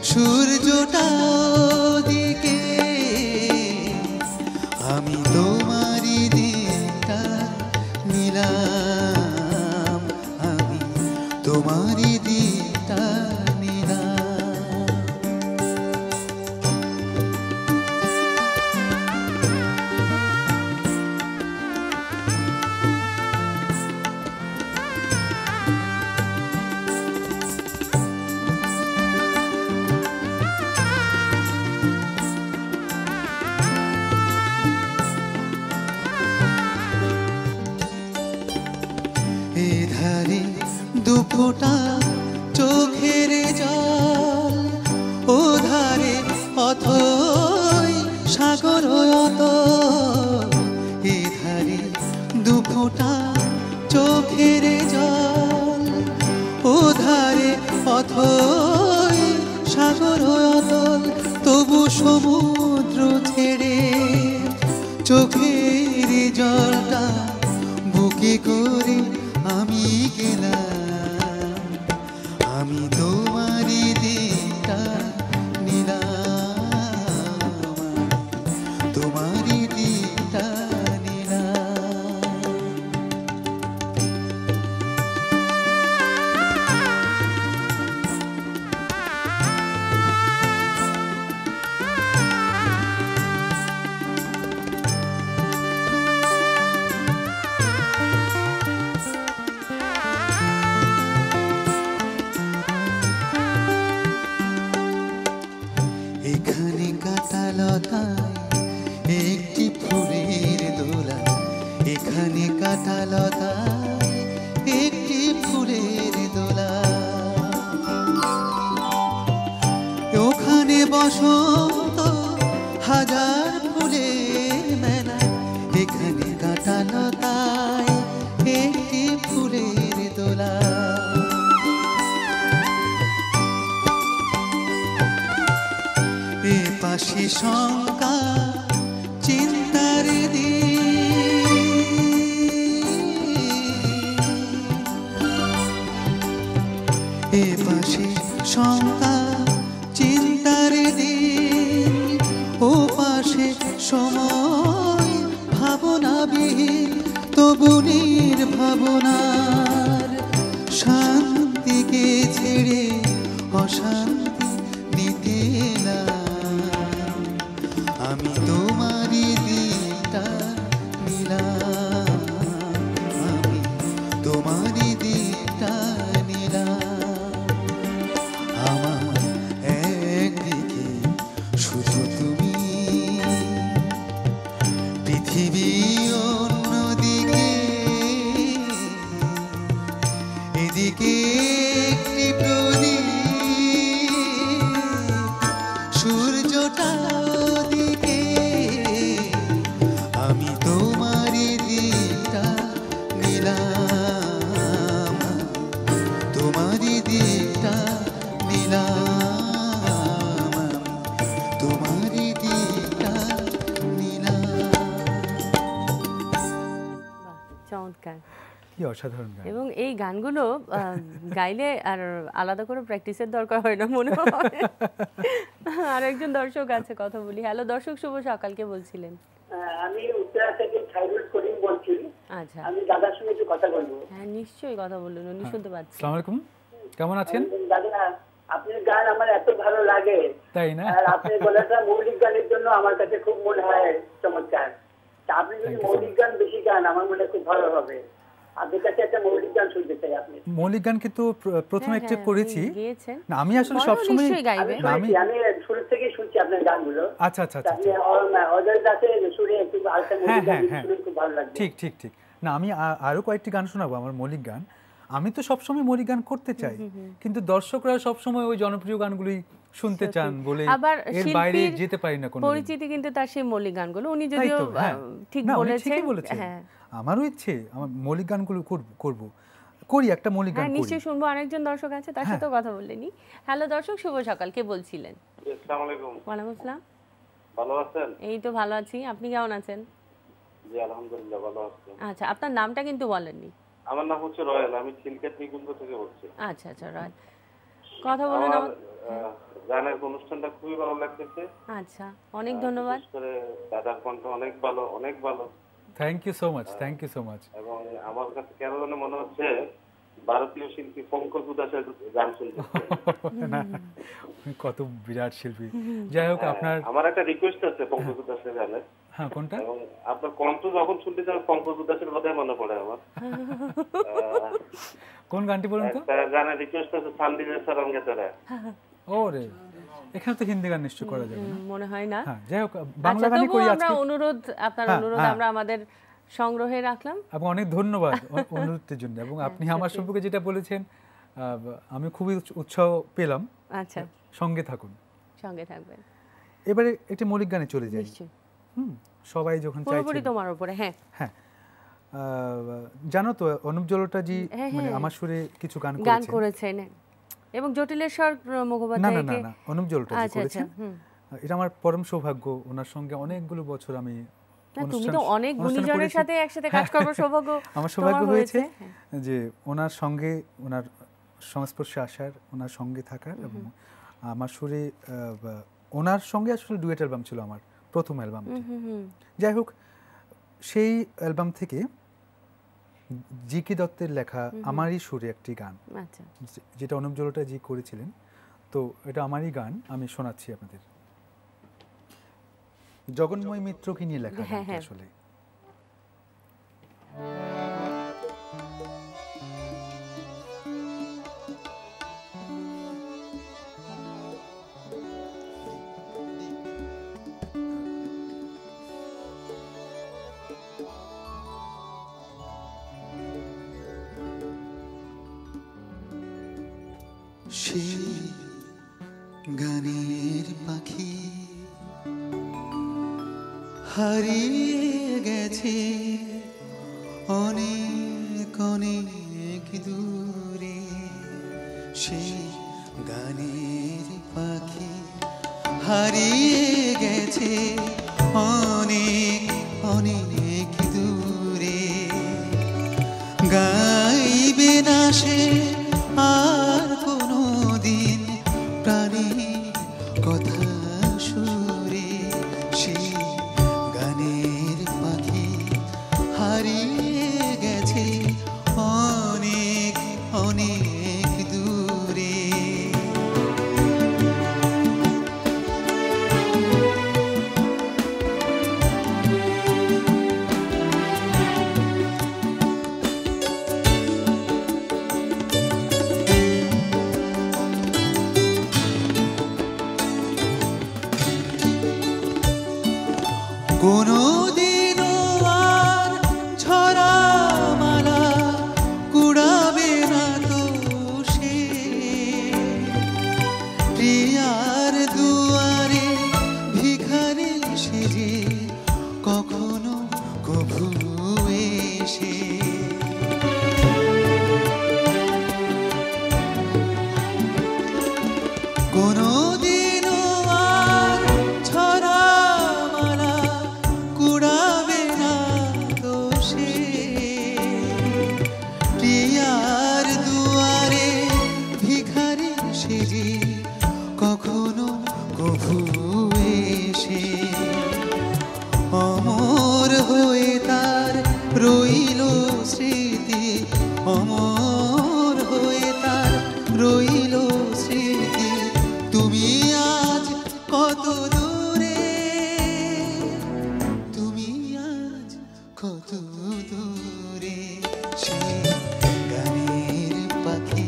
সূর্যটা দিকে, আমি তোমারই দিকটা নিলাম, আমি তোমারই দিকটা নিলাম। দুফোঁটা চোখের জল ওধারে অথই সাগর অতল এধারে দুফোঁটা চোখের জল ওধারে অথই সাগর অতল তবু সমুদ্র ছেড়ে চোখের জলটা বুকে করে আমি গেলাম আমি তোমারই দিকটা নিলাম তোমারই দিকটা নিলাম এখানে কাঁটালতায় একটি ফুলের দোলা এখানে কাঁটালতায় একটি ফুলের দোলা ওখানে বসন্ত হাজার ফুলের মেলা এখানে কাঁটালতায় একটি ফুলের দোলা এ পাশে শঙ্কা চিন্তার এ পাশে শঙ্কা চিন্তার দিন ও পাশে সময় ভাবনাবিহীন তবু নির্ভাবনার শান্তিকে ছেড়ে অশান্তি নিতে না আমি তোমারই দিকটা নিলাম আমি তোমারই দিকটা নিলাম আমার একদিকে শুধু তুমি পৃথিবী অন্যদিকে এদিকে একটি প্রদীপ সূর্যটা ওদিকে আমি তোমারই দিকটা নিলাম তোমারই দিকটা নিলাম তোমারই দিকটা নিলাম বাহ, চমৎকার। কি অসাধারণ গান। এবং এই গানগুলো গাইলে আর আলাদা করে প্র্যাকটিসের দরকার হয় না মনে হয়। আর একজন দর্শক আছে, কথা বলি। হ্যালো দর্শক, শুভ সকালকে বলছিলেন। আমি উত্তরা থেকে খাইরুল করিম বলছি। আচ্ছা, আমি দাদার সঙ্গে একটু কথা বলবো। হ্যাঁ নিশ্চয়ই কথা বলুন, উনি শুনতে পাচ্ছেন। আসসালামু আলাইকুম, কেমন আছেন? দাদা আপনার গান আমার এত ভালো লাগে, তাই না? আর আপনার গলাটা মৌলিক গানের জন্য আমার কাছে খুব মনে হয় চমৎকার। তা আপনি যদি মৌলিক গান বেশি গান আমার মনে হয় খুব ভালো হবে। আপনার কাছে একটা মৌলিক গান শুনতে চাই। আপনি মৌলিক গান কিন্তু প্রথমে একটা করেছি গিয়েছেন না, আমি আসলে সবসময় আমি শুরু থেকে শুনছি আপনার গানগুলো। আচ্ছা আচ্ছা আচ্ছা, আপনি অজয় দাসের সুরে একটু আলতা মৌলিক গান শুনে খুব ভালো লাগে। ঠিক ঠিক ঠিক। না, আমি আরো কয়েকটি গান শোনাবো আমার মৌলিক গান। আমি তো সবসময় মৌলিক গান করতে চাই, কিন্তু দর্শকরা সবসময় ওই জনপ্রিয় গানগুলোই শুনতে চান বলে আবার এর বাইরে যেতে পারি না কোনো পরিচিতি কিন্তু তার সেই মৌলিক গানগুলো। উনি যদিও ঠিক বলেছেন, হ্যাঁ আমারও ইচ্ছে আমার মৌলিক গানগুলো করব, করি একটা মৌলিক গান করি। নিশ্চয়ই শুনবো। আরেকজন দর্শক আছে, তার সাথেও কথা বললেনি। হ্যালো দর্শক, শুভ সকাল, কে বলছিলেন? আসসালামু আলাইকুম। ওয়ালাইকুম আসসালাম। ভালো আছেন? এই তো ভালো আছি, আপনি কেমন আছেন? জি আলহামদুলিল্লাহ ভালো আছি। আচ্ছা, আপনার নামটা কিন্তু বলেননি। আমার নাম হচ্ছে রয়্যাল, আমি চিলকাট নিকুঞ্জ থেকে বলছি। আচ্ছা আচ্ছা রয়্যাল, কথা বলুন। গানের অনুষ্ঠানটা খুবই ভালো লাগতেছে। আচ্ছা, অনেক ধন্যবাদ। দাদার কণ্ঠ অনেক ভালো, অনেক ভালো। Thank you so much, thank you so much. এবং আমার কাছে কেন যেন মনে হচ্ছে ভারতীয় শিল্পী পঙ্কজ উদাসের গান শুনতে। কত বিরাট শিল্পী। যাই হোক, আপনার আমার একটা রিকোয়েস্ট আছে পঙ্কজ উদাসের গানে। হ্যাঁ, কোনটা? এবং আপনার কণ্ঠ যখন শুনতে যাই পঙ্কজ উদাসের কথাই মনে পড়ে আমার। কোন গানটি বলুন তো? একটা গানের রিকোয়েস্ট আছে, সান্দিজের সারঙ্গে তেরা। ওরে, এখানে তো হিন্দি গান নিশ্চয় করা যাবে না মনে হয় না। হ্যাঁ, যাই হোক বাংলা গানই করি আজকে। আমরা অনুরোধ, আপনার অনুরোধ আমরা আমাদের সংগ্রহে রাখলাম। এবং অনেক ধন্যবাদ অনুরোধের জন্য। এবং আপনি আমার সম্পর্কে যেটা বলেছেন আমি খুবই উৎসাহ পেলাম। আচ্ছা, সঙ্গে থাকুন, সঙ্গে থাকবেন। এবারে একটি মৌলিক গানে চলে যাই। নিশ্চয়ই। সবাই যখন পুরোপুরি তোমার উপরে। হ্যাঁ হ্যাঁ, জানো তো অনুপ জলোটা জি মানে আমার সুরে কিছু গান করেছেন এবং জটিলেশ্বর মুখোপাধ্যায়। না না না, অনুপ জলোটা জি করেছেন। এটা আমার পরম সৌভাগ্য, ওনার সঙ্গে অনেকগুলো বছর আমি তুমি তো অনেক গুণীজনের সাথে একসাথে কাজ করার সৌভাগ্য আমার সৌভাগ্য হয়েছে যে ওনার সঙ্গে ওনার সংস্পর্শে আসার, ওনার সঙ্গে থাকার। এবং আমার সুরে ওনার সঙ্গে আসলে ডুয়েট অ্যালবাম ছিল আমার প্রথম অ্যালবাম। যাই হোক, সেই অ্যালবাম থেকে জি.কে দত্তের লেখা আমারই সুরে একটি গান, যেটা অনুপ জলোটা জি করেছিলেন। তো এটা আমারই গান, আমি শোনাচ্ছি আপনাদের। জগন্ময় মিত্রকে নিয়ে লেখা আসলে। সেই গানের পাখি হারিয়ে গেছে অনেক অনেক দূরে। সেই গানের পাখি হারিয়ে গেছে অনেক অনেক দূরে। গাইবে না সে আর কোনো দিন প্রাণীর কথা সুরে। সেই গানের পাখি হারিয়ে গেছে অনেক অনেক দূরে। কোনদিনও আর ঝরা মালা কুড়াবে না তো সে। প্রিয়ার দুয়ারে ভিখারি সেজে কখনো কভু এসে। কোনদিনও আর ঝরা মালা কুড়াবে না তো সে। প্রিয়ার দুয়ারে ভিখারি সেজে কখনো কভু এসে। অমর হয়ে তার রইল স্মৃতি, অমর হয়ে তার রইল স্মৃতি। তুমি আজ কত দূরে, তুমি আজ কত দূরে। সে গানের পাখি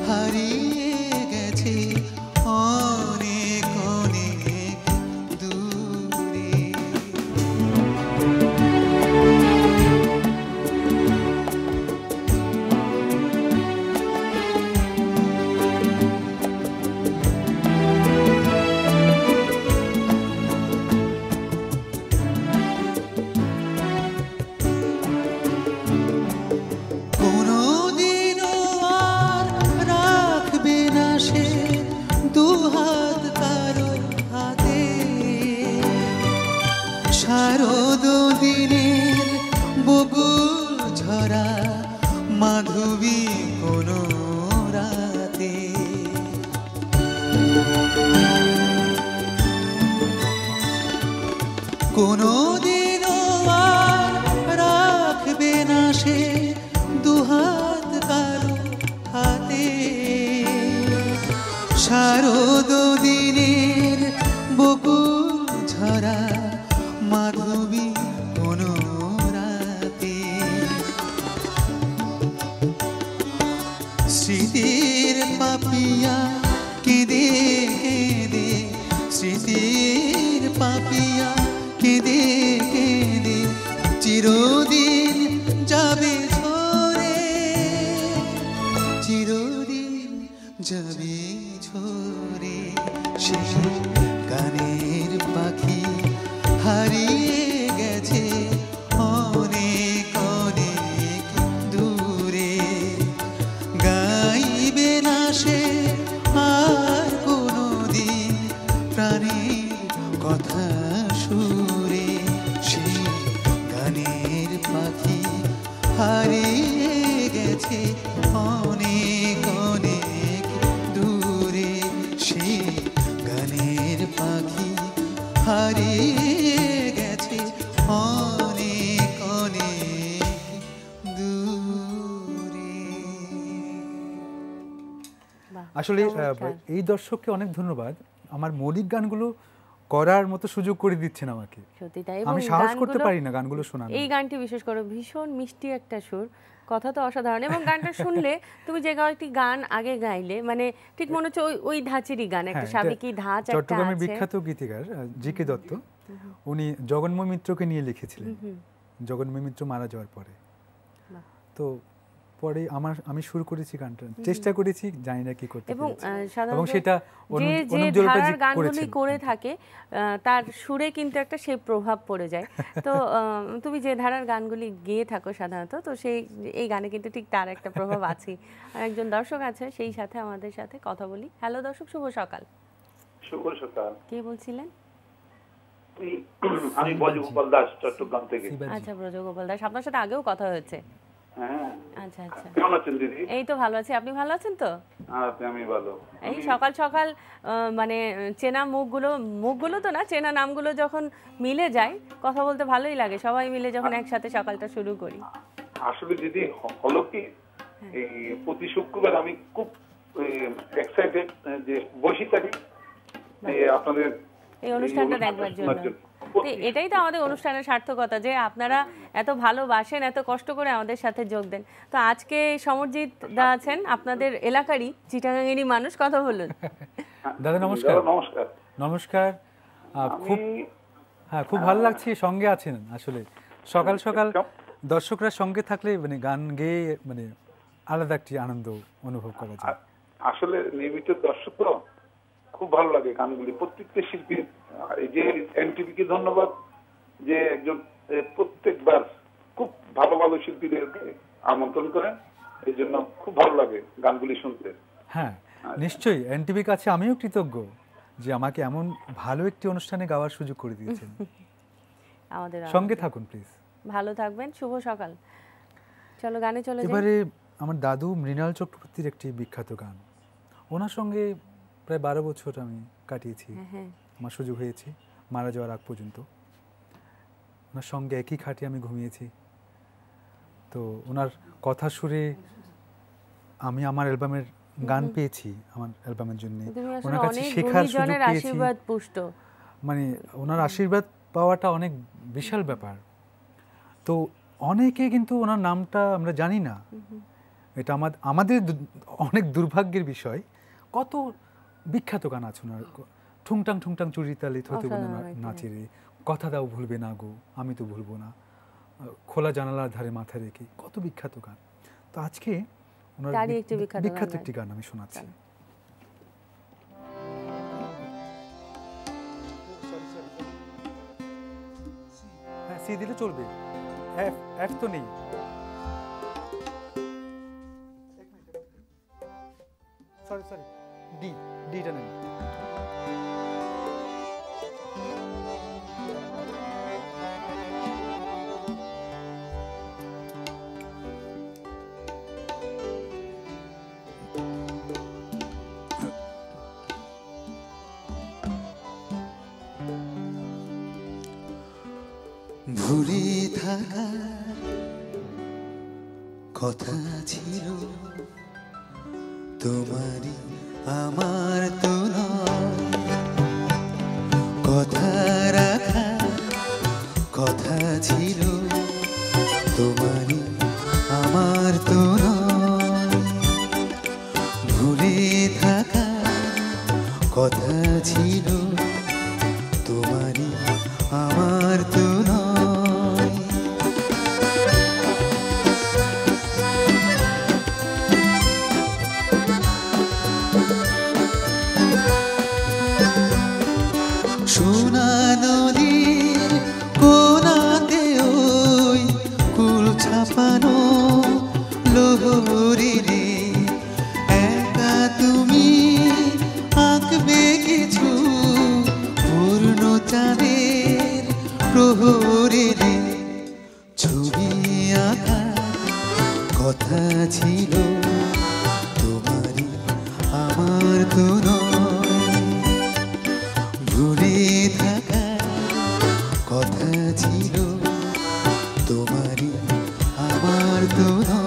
হারিয়ে গেছে অনেক অনেক দূরে। কোনদিনও আর রাখবে না সে দুহাত কারো হাতে। শারদ দিনের বকুল ঝরা মাধবী কোনো রাতে। কোনদিনও আর রাখবে না সে দুহাত কারো হাতে। শারদ দিনের বকুল ঝরা মাধবী কোনো রাতে। স্মৃতির পাপিয়া কেঁদে কেঁদে, স্মৃতির পাপিয়া কেঁদে কেঁদে চির গেছে অনেক অনেক দূরে, সে গানের পাখি হারিয়ে গেছে অনেক অনেক দূরে। আসলে এই দর্শককে অনেক ধন্যবাদ, আমার মৌলিক গানগুলো করার মতো সুযোগ করে দিচ্ছেন আমাকে। সত্যি তাই, আমি সাহস করতে পারি না গানগুলো শোনার। এই গানটি বিশেষ করে ভীষণ মিষ্টি একটা সুর, কথা তো অসাধারণ, এবং গানটা শুনলে তুমি যে কয়েকটি গান আগে গাইলে মানে ঠিক মনে হচ্ছে ওই ধাঁচেরই গান, একটা সাবেকি ধাঁচ একটা আছে। চট্টগ্রামের বিখ্যাত গীতিকার জি.কে দত্ত, উনি জগন্ময় মিত্রকে নিয়ে লিখেছিলেন জগন্ময় মিত্র মারা যাওয়ার পরে। তো পরে আমি শুরু করেছি গানটা, চেষ্টা করেছি, জানি না কি করতে এবং এবং সেটা যে ধারার গানগুলি করে থাকে তার সুরে কিন্তু একটা সেই প্রভাব পড়ে যায়। তো তুমি যে ধারার গানগুলি গেয়ে থাকো সাধারণত, তো এই গানে কিন্তু ঠিক তার একটা প্রভাব আছে। আর একজন দর্শক আছে সেই সাথে আমাদের সাথে কথা বলি। হ্যালো দর্শক, শুভ সকাল। শুভ সকাল। কে বলছিলেন? আমি ব্রজগোপাল দাস, চট্টগ্রাম থেকে। আচ্ছা ব্রজগোপাল দাস, আপনার সাথে আগেও কথা হয়েছে। হ্যাঁ আচ্ছা আচ্ছা, কেমন আছেন দিদি? এই তো ভালো আছি, আপনি ভালো আছেন তো? আমি ভালো। এই সকাল সকাল মানে চেনা মুখগুলো তো না, চেনা নামগুলো যখন মিলে যায় কথা বলতে ভালোই লাগে, সবাই মিলে যখন একসাথে সকালটা শুরু করি। আসলে দিদি হলো কি, এই প্রতি শুক্রবার আমি খুব এক্সাইটেড যে বসে থাকি আপনাদের এই অনুষ্ঠানটা দেখবার জন্য। এটাই তো আমাদের অনুষ্ঠানের সার্থকতা, যে আপনারা এত ভালোবাসেন, এত কষ্ট করে আমাদের সাথে যোগ দেন। তো আজকে সমরজিৎ দা আছেন, আপনাদের এলাকারই চিটাগাঙেরই মানুষ, কথা বলুন। দাদা নমস্কার। নমস্কার। নমস্কার। খুব ভালো লাগছে সঙ্গে আছেন। আসলে সকাল সকাল দর্শকরা সঙ্গে থাকলে মানে গান গেয়ে মানে আলাদা একটি আনন্দ অনুভব করা যায়। আসলে নিয়মিত দর্শক তো খুব ভালো লাগে গানগুলি, প্রত্যেকটা শিল্পীর। এই যে এনটিভিকে ধন্যবাদ যে একজন প্রত্যেকবার খুব ভালো ভালো শিল্পীদেরকে আমন্ত্রণ করেন, এই জন্য খুব ভালো লাগে গানগুলি শুনতে। হ্যাঁ নিশ্চয়ই, এনটিভির কাছে আমিও কৃতজ্ঞ যে আমাকে এমন ভালো একটি অনুষ্ঠানে গাওয়ার সুযোগ করে দিয়েছেন। আমাদের সঙ্গে থাকুন প্লিজ। ভালো থাকবেন, শুভ সকাল। চলো গানে চলে যাই। এবারে আমার দাদু মৃণাল চক্রবর্তীর একটি বিখ্যাত গান, ওনার সঙ্গে প্রায় 12 বছর আমি কাটিয়েছি, আমার সুযোগ হয়েছে মারা যাওয়ার আগ পর্যন্ত। ওনার সঙ্গে একই খাটে আমি ঘুমিয়েছি। তো ওনার কথা সুরে আমি আমার অ্যালবামের গান পেয়েছি, আমার অ্যালবামের জন্য ওনার কাছে শেখার সুযোগ পেয়েছি। মানে ওনার আশীর্বাদ পাওয়াটা অনেক বিশাল ব্যাপার। তো অনেকে কিন্তু ওনার নামটা আমরা জানি না, এটা আমাদের অনেক দুর্ভাগ্যের বিষয়। কত বিখ্যাত গান আছে ওনার, ঠুংটাং ঠুংটাং চুরিতালি থতে নাচে রে, কথা দাও ভুলবে না গো, আমি তো ভুলবো না, খোলা জানালার ধারে মাথা রেখে, কত বিখ্যাত গান। তো আজকে ওনার বিখ্যাত একটি গান আমি শোনাচ্ছি। হ্যাঁ সি দিলে চলবে, এফ তো নেই। সরি ডিটা নেই। ভুলে থাকা কথা ছিল তোমারই আমার তো নয়, কথা রাখা কথা ছিল তোমারই আমার তো নয়, ভুলে থাকা কথা ছিল তোমারই আমার তো নয়। সোনা নদীর কোনাতে ওই কুল ছাপানো লোহরি রে, একা তুমি আঁকবে কিছু পূর্ণ চাঁদের প্রহরে রে, ছবি আঁকা কথা ছিল তোমারই আমার তো নয়, ভুলে থাকার কথা ছিল তোমারই আমার তো নয়।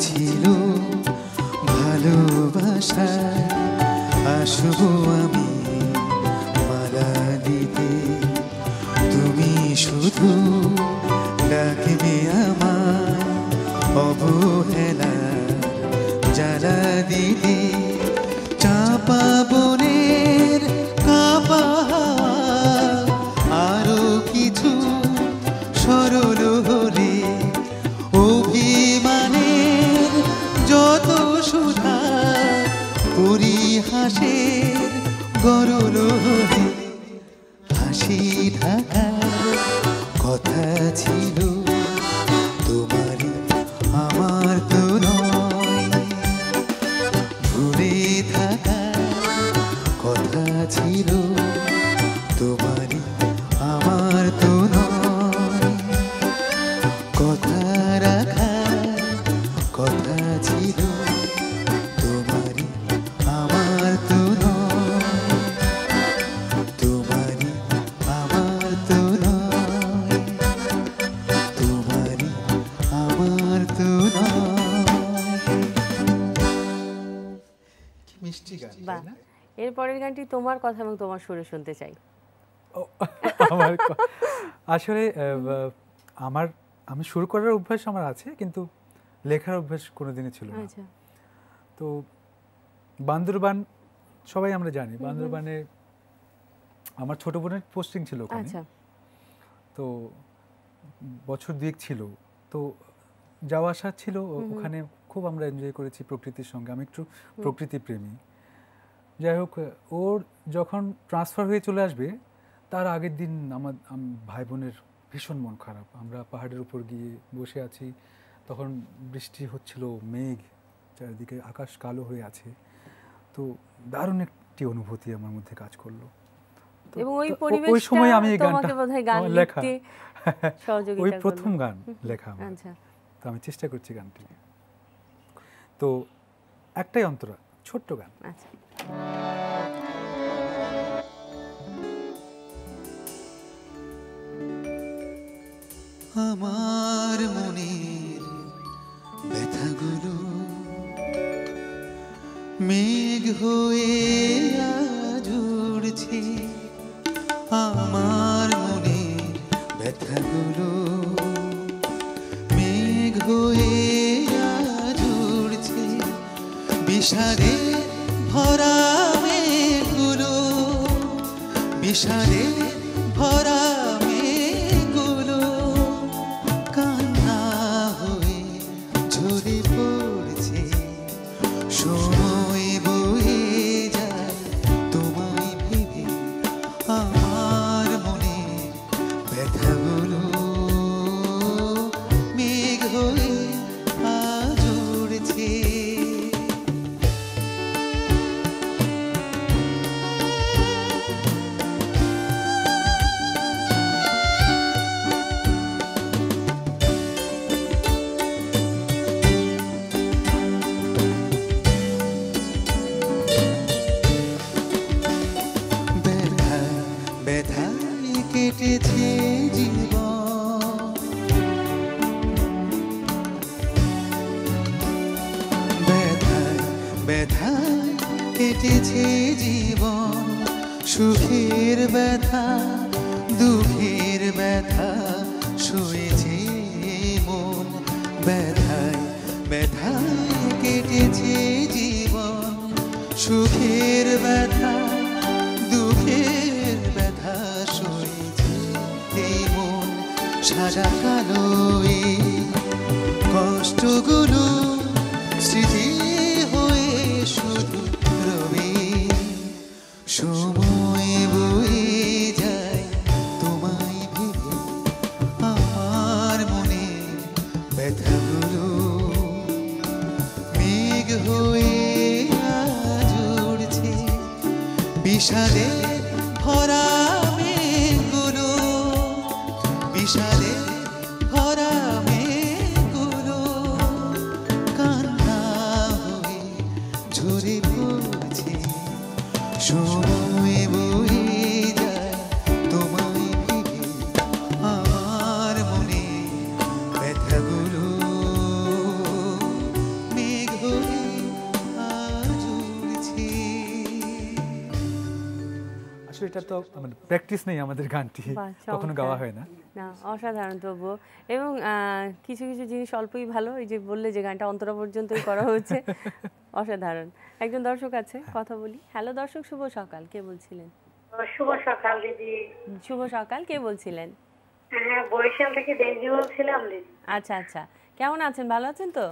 ছিল ভালোবাসায় আসবো আমি মালা দিতে, তুমি শুধু ডাকবে আমার অবহেলা জ্বালা দিতে। চাপা বনের কাপা আরো কিছু সরল হলে অভিমানের যত সুধা পরিহাসের গরল হলে হাসি ঢাকার কথা ছিল তোমারই আমার তো নয়, ভুলে থাকার কথা ছিল তোমারই আমার তো নয়, কথা রাখার কথা ছিল তোমারই আমার তো নয়, তোমারই আমার তো নয়, তোমারই আমার তো নয়। কি মিষ্টি গান, বাহ, এর পরের গানটি তোমার কথা এবং তোমার সুরে শুনতে চাই। আমার আসলে আমি শুরু করার অভ্যাস আমার আছে, কিন্তু লেখার অভ্যাস কোনোদিনই ছিল না। তো বান্দরবান সবাই আমরা জানি, বান্দরবানে আমার ছোট বোনের পোস্টিং ছিল ওখানে। তো বছর দুয়েক ছিল, তো যাওয়া আসা ছিল ওখানে, খুব আমরা এনজয় করেছি প্রকৃতির সঙ্গে। আমি একটু প্রকৃতি প্রেমী। যাই হোক, ওর যখন ট্রান্সফার হয়ে চলে আসবে তার আগের দিন আমার ভাই বোনের ভীষণ মন খারাপ। আমরা পাহাড়ের উপর গিয়ে বসে আছি, তখন বৃষ্টি হচ্ছিল, মেঘ চারিদিকে, আকাশ কালো হয়ে আছে। তো দারুণ একটি অনুভূতি আমার মধ্যে কাজ করলো। এবং ওই সময় আমি এই গানটা লেখা, ওই প্রথম গান লেখা আমার। তো আমি চেষ্টা করছি গানটি। তো একটাই অন্তরা, ছোট্ট গান। আমার মনের ব্যথাগুলো মেঘ হয়ে আজ উড়ছে, আমার মনের ব্যথাগুলো মেঘ হয়ে আজ উড়ছে, বিষাদে ভরা মেঘগুলো, বিষাদে ভরা মেঘগুলো কান্না হয়ে ঝরে পড়ছে, সময় বয়ে যায় তোমায় ভেবে, আমার মনে ব্যথাগুলো মেঘ হয়ে আজ উড়ছে। কেটেছে জীবন, ব্যথায় ব্যথায় কেটেছে জীবন, সুখের ব্যথা দুঃখের ব্যথা সয়েছে মন, ব্যথায় ব্যথায় কেটেছে জীবন, সুখের ব্যথা দুঃখের ব্যথা সয়েছে মন, সাজা কালো এই কষ্টগুলো স্মৃতি হয়ে শুধু রবে, সময় বয়ে যায় তোমায় ভেবে, আমার মনে ব্যথাগুলো মেঘ হয়ে আজ বিষাদে ভরা মেঘগুলো, বিষাদে ভরা মেঘগুলো কান্না হয়ে ঝরে পড়ছে। সময় বয়ে যায় তোমায় ভেবে, আমার মনে ব্যথাগুলো মেঘ হয়ে আজ উড়ছে। আসলে এটা তো মানে প্র্যাকটিস নেই আমাদের গানটি, বাহ, কখনো চমৎকার। গাওয়া হয় না। না, অসাধারণ তবুও। এবং কিছু কিছু জিনিস অল্পই ভালো, এই যে বললে যে গানটা অন্তরা পর্যন্তই করা হয়েছে, অসাধারণ। একজন দর্শক আছে, কথা বলি। হ্যালো দর্শক, শুভ সকাল, কে বলছিলেন? শুভ সকাল দিদি। শুভ সকাল, কে বলছিলেন? হ্যাঁ, বরিশাল থেকে দেবজি বলছিলাম দিদি। আচ্ছা আচ্ছা, কেমন আছেন? ভালো আছেন তো?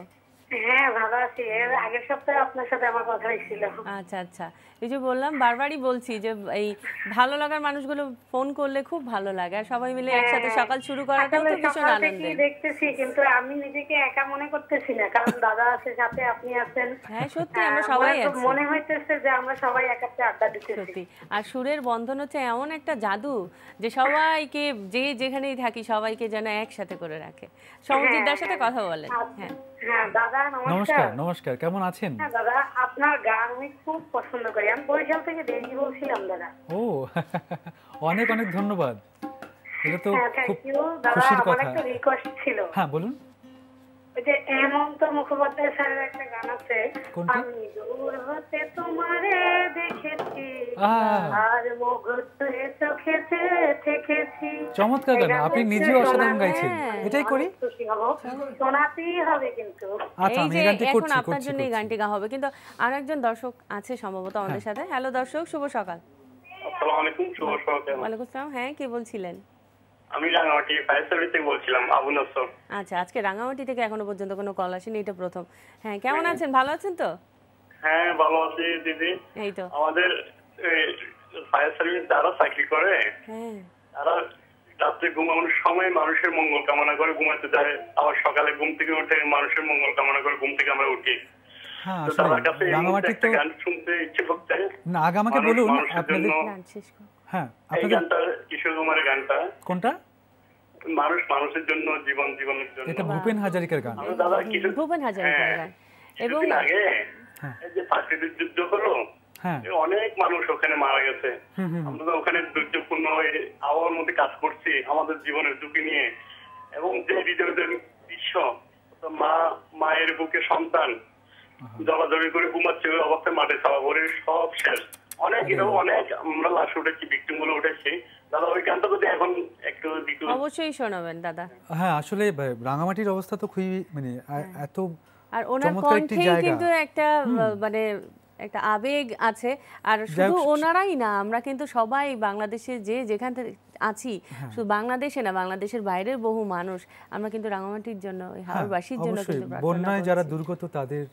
হ্যাঁ, ভালো আছি। এর আগের সপ্তাহে আপনার সাথে আমার কথা হয়েছিল। আচ্ছা আচ্ছা, এই যে বললাম, বারবারই বলছি যে এই ভালো লাগার মানুষগুলো ফোন করলে খুব ভালো লাগে, আর সবাই মিলে একসাথে সকাল শুরু করাটাও তো ভীষণ আনন্দের। দেখতেছি, কিন্তু আমি নিজেকে একা মনে করতেছি না, কারণ দাদা আছে সাথে, আপনি আছেন। হ্যাঁ সত্যি, আমরা সবাই আছি। মনে হইতেছে যে আমরা সবাই একসাথে আড্ডা দিতেছি। সত্যি, আর সুরের বন্ধন হচ্ছে এমন একটা জাদু যে সবাইকে, যে যেখানেই থাকি সবাইকে যেন একসাথে করে রাখে। সমজিৎদার সাথে কথা বলেন। হ্যাঁ হ্যাঁ দাদা, নমস্কার। নমস্কার, কেমন আছেন? হ্যাঁ দাদা, আপনার গান আমি খুব পছন্দ করি। আমি বরিশাল থেকে দেবজি বলছিলাম দাদা। ও অনেক অনেক ধন্যবাদ, এটা তো খুব দাদা, খুশির আমার কথা। একটা রিকোয়েস্ট ছিল। হ্যাঁ বলুন। ওই যে হেমন্ত মুখোপাধ্যায় স্যারের একটা গান আছে, কোনটি? আমি দূর হতে তোমারে দেখেছি আহ, আর মুগ্ধে চোখেতে থেকেছি। চমৎকার গান, আপনি নিজেও অসাধারণ গাইছেন। এটাই করি, খুশি হব, শোনাতেই হবে কিন্তু। আচ্ছা এই আমি যে এই গানটি এখন করছি আপনার জন্য এই গানটি গাওয়া হবে, কিন্তু আর একজন দর্শক আছে সম্ভবত আমাদের সাথে। হ্যালো দর্শক, শুভ সকাল। আসসালামু আলাইকুম, শুভ সকাল। ওয়ালাইকুম আসসালাম। হ্যাঁ, কে বলছিলেন? আমি রাঙামাটি ফায়ার সার্ভিস থেকে বলছিলাম, আবু নসর। আচ্ছা, আজকে রাঙামাটি থেকে এখনো পর্যন্ত কোনো কল আসেনি, এটা প্রথম। হ্যাঁ, কেমন আছেন? ভালো আছেন তো? হ্যাঁ ভালো আছি দিদি। এই তো আমাদের ফায়ার সার্ভিস যারা চাকরি করে, হ্যাঁ, তারা রাত্রে ঘুমানোর সময় মানুষের মঙ্গল কামনা করে ঘুমাতে যায়, আবার সকালে ঘুম থেকে উঠে মানুষের মঙ্গল কামনা করে ঘুম থেকে আমরা উঠি। হ্যাঁ তো আসলে তাদের কাছে এই মুহূর্তে রাঙামাটি একটা তো গান শুনতে ইচ্ছে করতে। না, আগে আমাকে বলুন আপনাদের। গান শেষ করুন। হ্যাঁ এই আপনাদের গানটা কিশোর কুমারের গানটা, কোনটা? মানুষ মানুষের জন্য, জীবন জীবনের জন্য। এটা ভূপেন হাজারিকার গান। আমি দাদা কিছু ভূপেন হাজারিকার গান। এবং কিছুদিন আগে হ্যাঁ। এই যে পার্টির যুদ্ধ হলো, হ্যাঁ অনেক মানুষ ওখানে মারা গেছে। আমরা তো ওখানে দুর্যোগপূর্ণ হয়ে আবহাওয়ার মধ্যে কাজ করছি আমাদের জীবনের ঝুঁকি নিয়ে, এবং যে হৃদয়ের দৃশ্য, মায়ের বুকে সন্তান জলাজলি করে ঘুমাচ্ছে, ওই অবস্থায় মাঠে ছাওয়া ভরে সব শেষ। অনেক অনেক আমরা লাশ উঠেছি, ভিক্টিম গুলো উঠেছি। দাদা ওই গানটা যদি এখন একটু অবশ্যই শোনাবেন দাদা। হ্যাঁ আসলে রাঙামাটির অবস্থা তো খুবই মানে এত, আর ওনার কণ্ঠে কিন্তু একটা মানে একটা আবেগ আছে। আর শুধু ওনারাই না, আমরা কিন্তু সবাই বাংলাদেশে যে যেখান থেকে আছি, শুধু বাংলাদেশে না, বাংলাদেশের বাইরের বহু মানুষ আমরা কিন্তু রাঙামাটির জন্য, হাওড়বাসীর জন্য কিন্তু বন্যায় যারা দুর্গত তাদের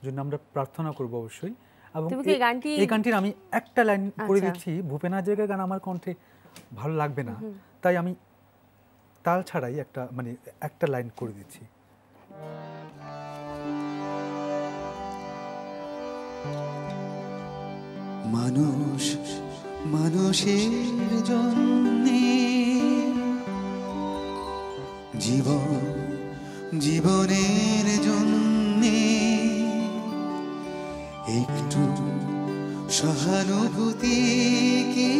জন্য আমরা প্রার্থনা করব অবশ্যই। এবং এই গানটির আমি একটা লাইন করে দিচ্ছি, ভূপেন হাজারিকার গান আমার কণ্ঠে ভালো লাগবে না, তাই আমি তাল ছাড়াই একটা লাইন করে দিচ্ছি। মানুষ মানুষের জন্যে, জীবন জীবনের জন্যে একটু সহানুভূতি কি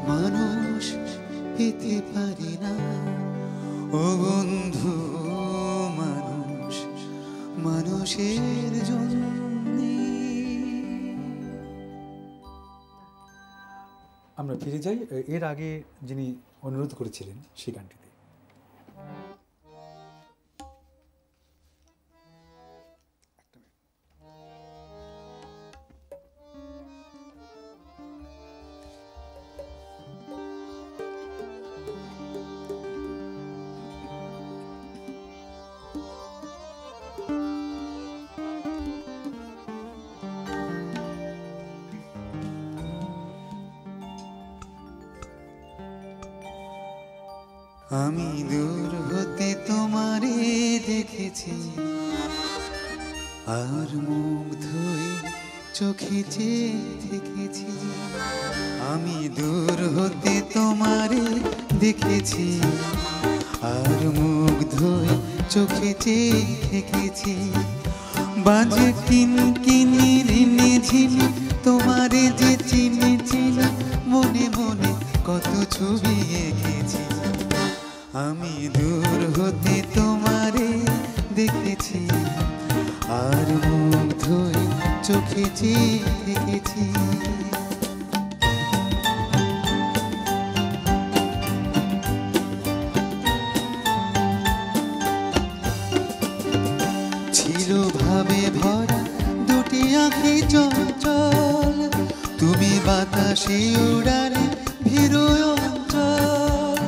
মানুষ পেতে পারে না? ও বন্ধু, মানুষ মানুষের জন্য। আমরা ফিরে যাই এর আগে যিনি অনুরোধ করেছিলেন সেই গানটিতে। আমি দূর হতে তোমারে দেখেছি, আর মুগ্ধ হয়ে চোখে চেয়ে থেকেছি, আমি দূর হতে তোমারে দেখেছি, আর মুগ্ধ হয়ে চোখে চেয়ে থেকেছি। বাজে কিন কিনি ঋণে ঝিনি তোমারে যে চিনি চিনি, মনে মনে কত ছবি এঁকেছি, আমি দূর হতে তোমারে দেখেছি, আর মুগ্ধ হয়ে চোখে চেয়ে থেকেছি। ছিল ভাবে ভরা দুটি আঁখি চঞ্চল, তুমি বাতাসে উড়ালে ভীরু অঞ্চল।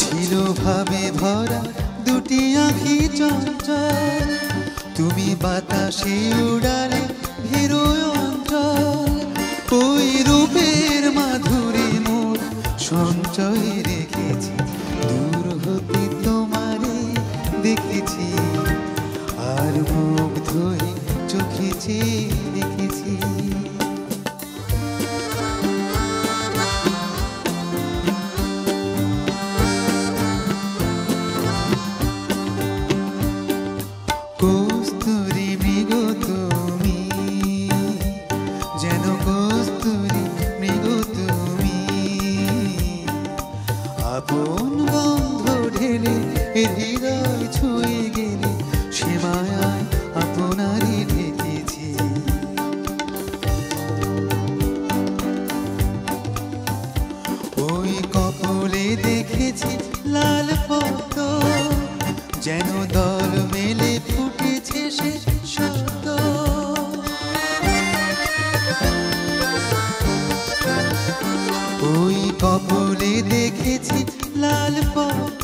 ছিল ভাবে ভরা দুটি আঁখি চঞ্চল, তুমি বাতাসে উড়ালে ভীরু অঞ্চল। ওই রূপের মাধুরী মোর সঞ্চয় রেখেছি, দূর হতে তোমারে দেখেছি, আর মুগ্ধ হয়ে চোখে চেয়ে দেখেছি। কস্তুরী মৃগ তুমি, যেন কস্তুরী মৃগ তুমি, আপন গন্ধ ঢেলে হৃদয় ছুঁয়ে গেলে, সে মায়ায় আপনারই ঢেকেছি। ওই কপলে দেখেছি লাল পদ্ম, যেন দল মেলে ফুটেছে সে শব্দ। ওই কপলে দেখেছি লাল পদ্ম,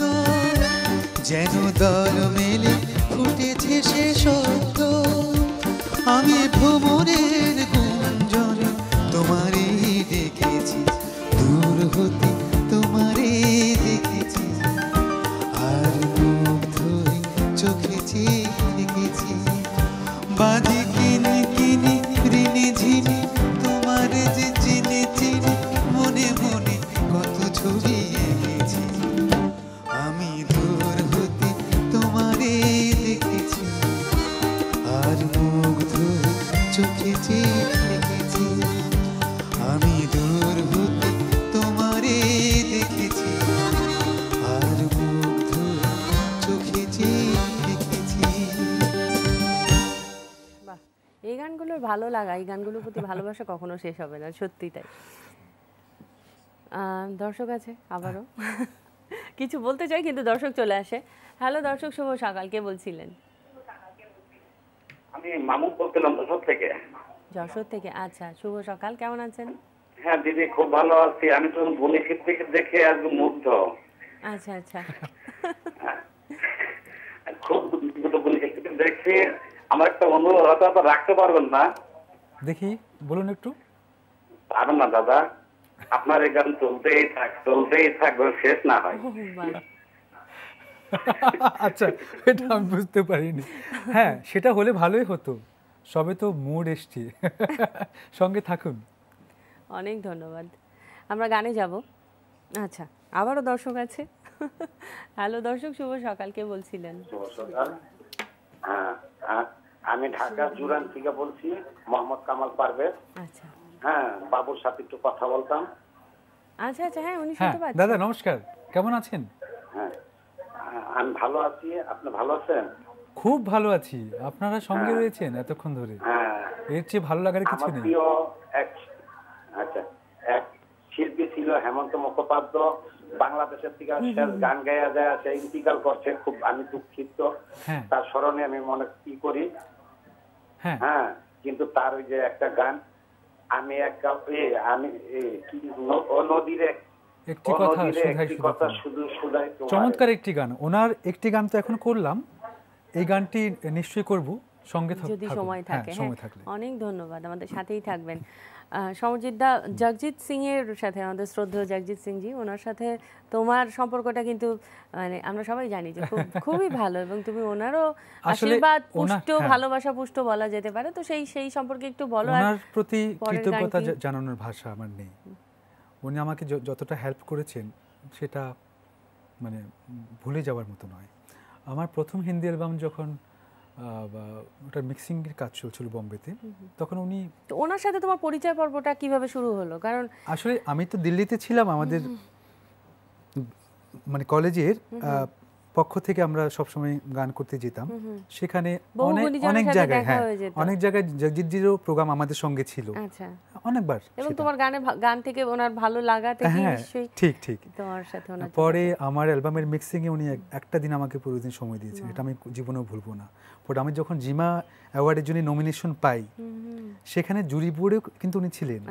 যেন দল মেলে ফুটেছে সে শব্দ। আমি ভ্রমণের গুঞ্জনে তোমারে দেখেছি, দূর হতে তোমারে দেখেছি, আর মুগ্ধ হয়ে চোখে চেয়ে দেখেছি। বাঁধে কিনি কিনি ঋণে ঝিনি তোমারে যে চিনি চিনি, মনে মনে কত ছবি এঁকেছি, আমি দূর হতে তোমারে দেখেছি, আর মুগ্ধ হয়ে চোখে চেয়ে দেখেছি, আমি দূর হতে তোমারে দেখেছি, আর মুগ্ধ হয়ে চোখে চেয়ে দেখেছি। বাহ, এই গানগুলোর ভালো লাগা, এই গানগুলোর প্রতি ভালোবাসা কখনো শেষ হবে না, সত্যি তাই। দর্শক আছে আবারও কিছু বলতে চাই কিন্তু দর্শক চলে আসে। হ্যালো দর্শক, শুভ সকাল, কে বলছিলেন? আমি মামুন বলছিলাম যশোর থেকে। যশোর থেকে, আচ্ছা, শুভ সকাল, কেমন আছেন? হ্যাঁ দিদি, খুব ভালো আছি। আমি তো বনিক্ষেত থেকে দেখে একদম মুগ্ধ। আচ্ছা আচ্ছা খুব বনিক্ষেত থেকে দেখে আমার একটা অনুরোধ, হয়তো রাখতে পারবেন না। দেখি বলুন একটু। পারবেন না দাদা, আপনার এই গান চলতেই থাক, শেষ না হয়। আচ্ছা, এটা আমি বুঝতে পারিনি। হ্যাঁ, সেটা হলে ভালোই হতো, সবে তো মুড এসছে। সঙ্গে থাকুন। অনেক ধন্যবাদ, আমরা গানে যাব। আচ্ছা, আবারও দর্শক আছে। হ্যালো দর্শক, শুভ সকাল, কে বলছিলেন? শুভ সকাল। হ্যাঁ, আমি ঢাকা জুরান থেকে বলছি, মোহাম্মদ কামাল পারভেজ। আচ্ছা, হ্যাঁ, বাবুর সাথে একটু কথা বলতাম। আচ্ছা আচ্ছা, হ্যাঁ উনি হ্যাঁ শুনতে পাচ্ছেন। দাদা নমস্কার, কেমন আছেন? হ্যাঁ, আমি ভালো আছি, আপনি ভালো আছেন? খুব ভালো আছি, আপনারা সঙ্গে রয়েছেন এতক্ষণ ধরে, হ্যাঁ, এর চেয়ে ভালো লাগার কিছু আমার নেই। প্রিয় এক শিল্পী ছিল হেমন্ত মুখোপাধ্যায়, বাংলাদেশের থেকে শেষ গান গায়া যায় সে ইন্তিকাল করছে, খুব আমি দুঃখিত। তার স্মরণে আমি মনে কি করি। হ্যাঁ, কিন্তু তার ওই যে একটা গান, আমি নদীর একটি কথা শুধু শুধাই, চমৎকার একটি গান। ওনার একটি গান তো এখন করলাম, এই গানটি নিশ্চয়ই করব, সঙ্গে যদি সময় থাকে। সময় থাকলে। অনেক ধন্যবাদ, আমাদের সাথেই থাকবেন। সমরজিৎ দা, জগজিৎ সিং এর সাথে, আমাদের শ্রদ্ধেয় জগজিৎ সিং জি, ওনার সাথে তোমার সম্পর্কটা কিন্তু মানে আমরা সবাই জানি যে খুবই ভালো, এবং তুমি ওনারও আশীর্বাদ পুষ্ট, ভালোবাসা পুষ্ট বলা যেতে পারে। তো সেই সম্পর্কে একটু বলো। ওনার প্রতি কৃতজ্ঞতা জানানোর ভাষা আমার নেই। উনি আমাকে যতটা হেল্প করেছেন সেটা মানে ভুলে যাওয়ার মতো নয়। আমার প্রথম হিন্দি অ্যালবাম যখন ওটার মিক্সিং এর কাজ চলছিল বোম্বেতে, তখন উনি, তো ওনার সাথে তোমার পরিচয় পর্বটা কিভাবে শুরু হলো? কারণ আসলে আমি তো দিল্লিতে ছিলাম, আমাদের মানে কলেজের পক্ষ থেকে আমরা সবসময় গান করতে যেতাম, সেখানে অনেক জায়গায় অনেক জায়গায় জগজিৎজিরও প্রোগ্রাম আমাদের সঙ্গে ছিল অনেকবার, এবং তোমার গান থেকে ওনার ভালো লাগা থেকে নিশ্চয়ই ঠিক তোমার সাথে ওনার। পরে আমার অ্যালবামের মিক্সিং এ উনি একটা দিন আমাকে পুরো দিন সময় দিয়েছেন, এটা আমি জীবনেও ভুলবো না। পরে আমি যখন জিমা অ্যাওয়ার্ডের জন্য নমিনেশন পাই, সেখানে জুরি বোর্ডেও কিন্তু উনি ছিলেন।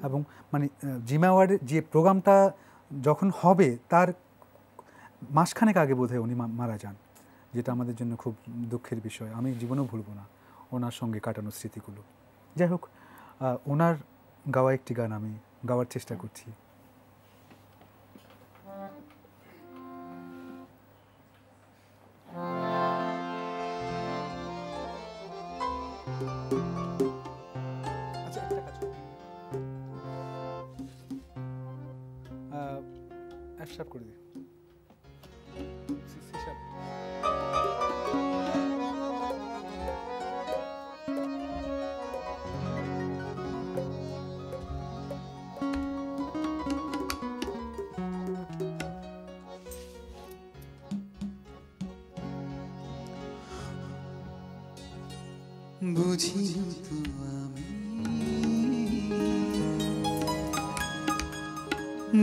এবং মানে জিমা অ্যাওয়ার্ডের যে প্রোগ্রামটা যখন হবে তার মাসখানেক আগে বোধহয় উনি মারা যান, যেটা আমাদের জন্য খুব দুঃখের বিষয়। আমি জীবনেও ভুলবো না ওনার সঙ্গে কাটানো স্মৃতিগুলো। যাই হোক, ওনার গাওয়া একটি গান আমি গাওয়ার চেষ্টা করছি। আচ্ছা, করে দিই। বুঝি তো আমি,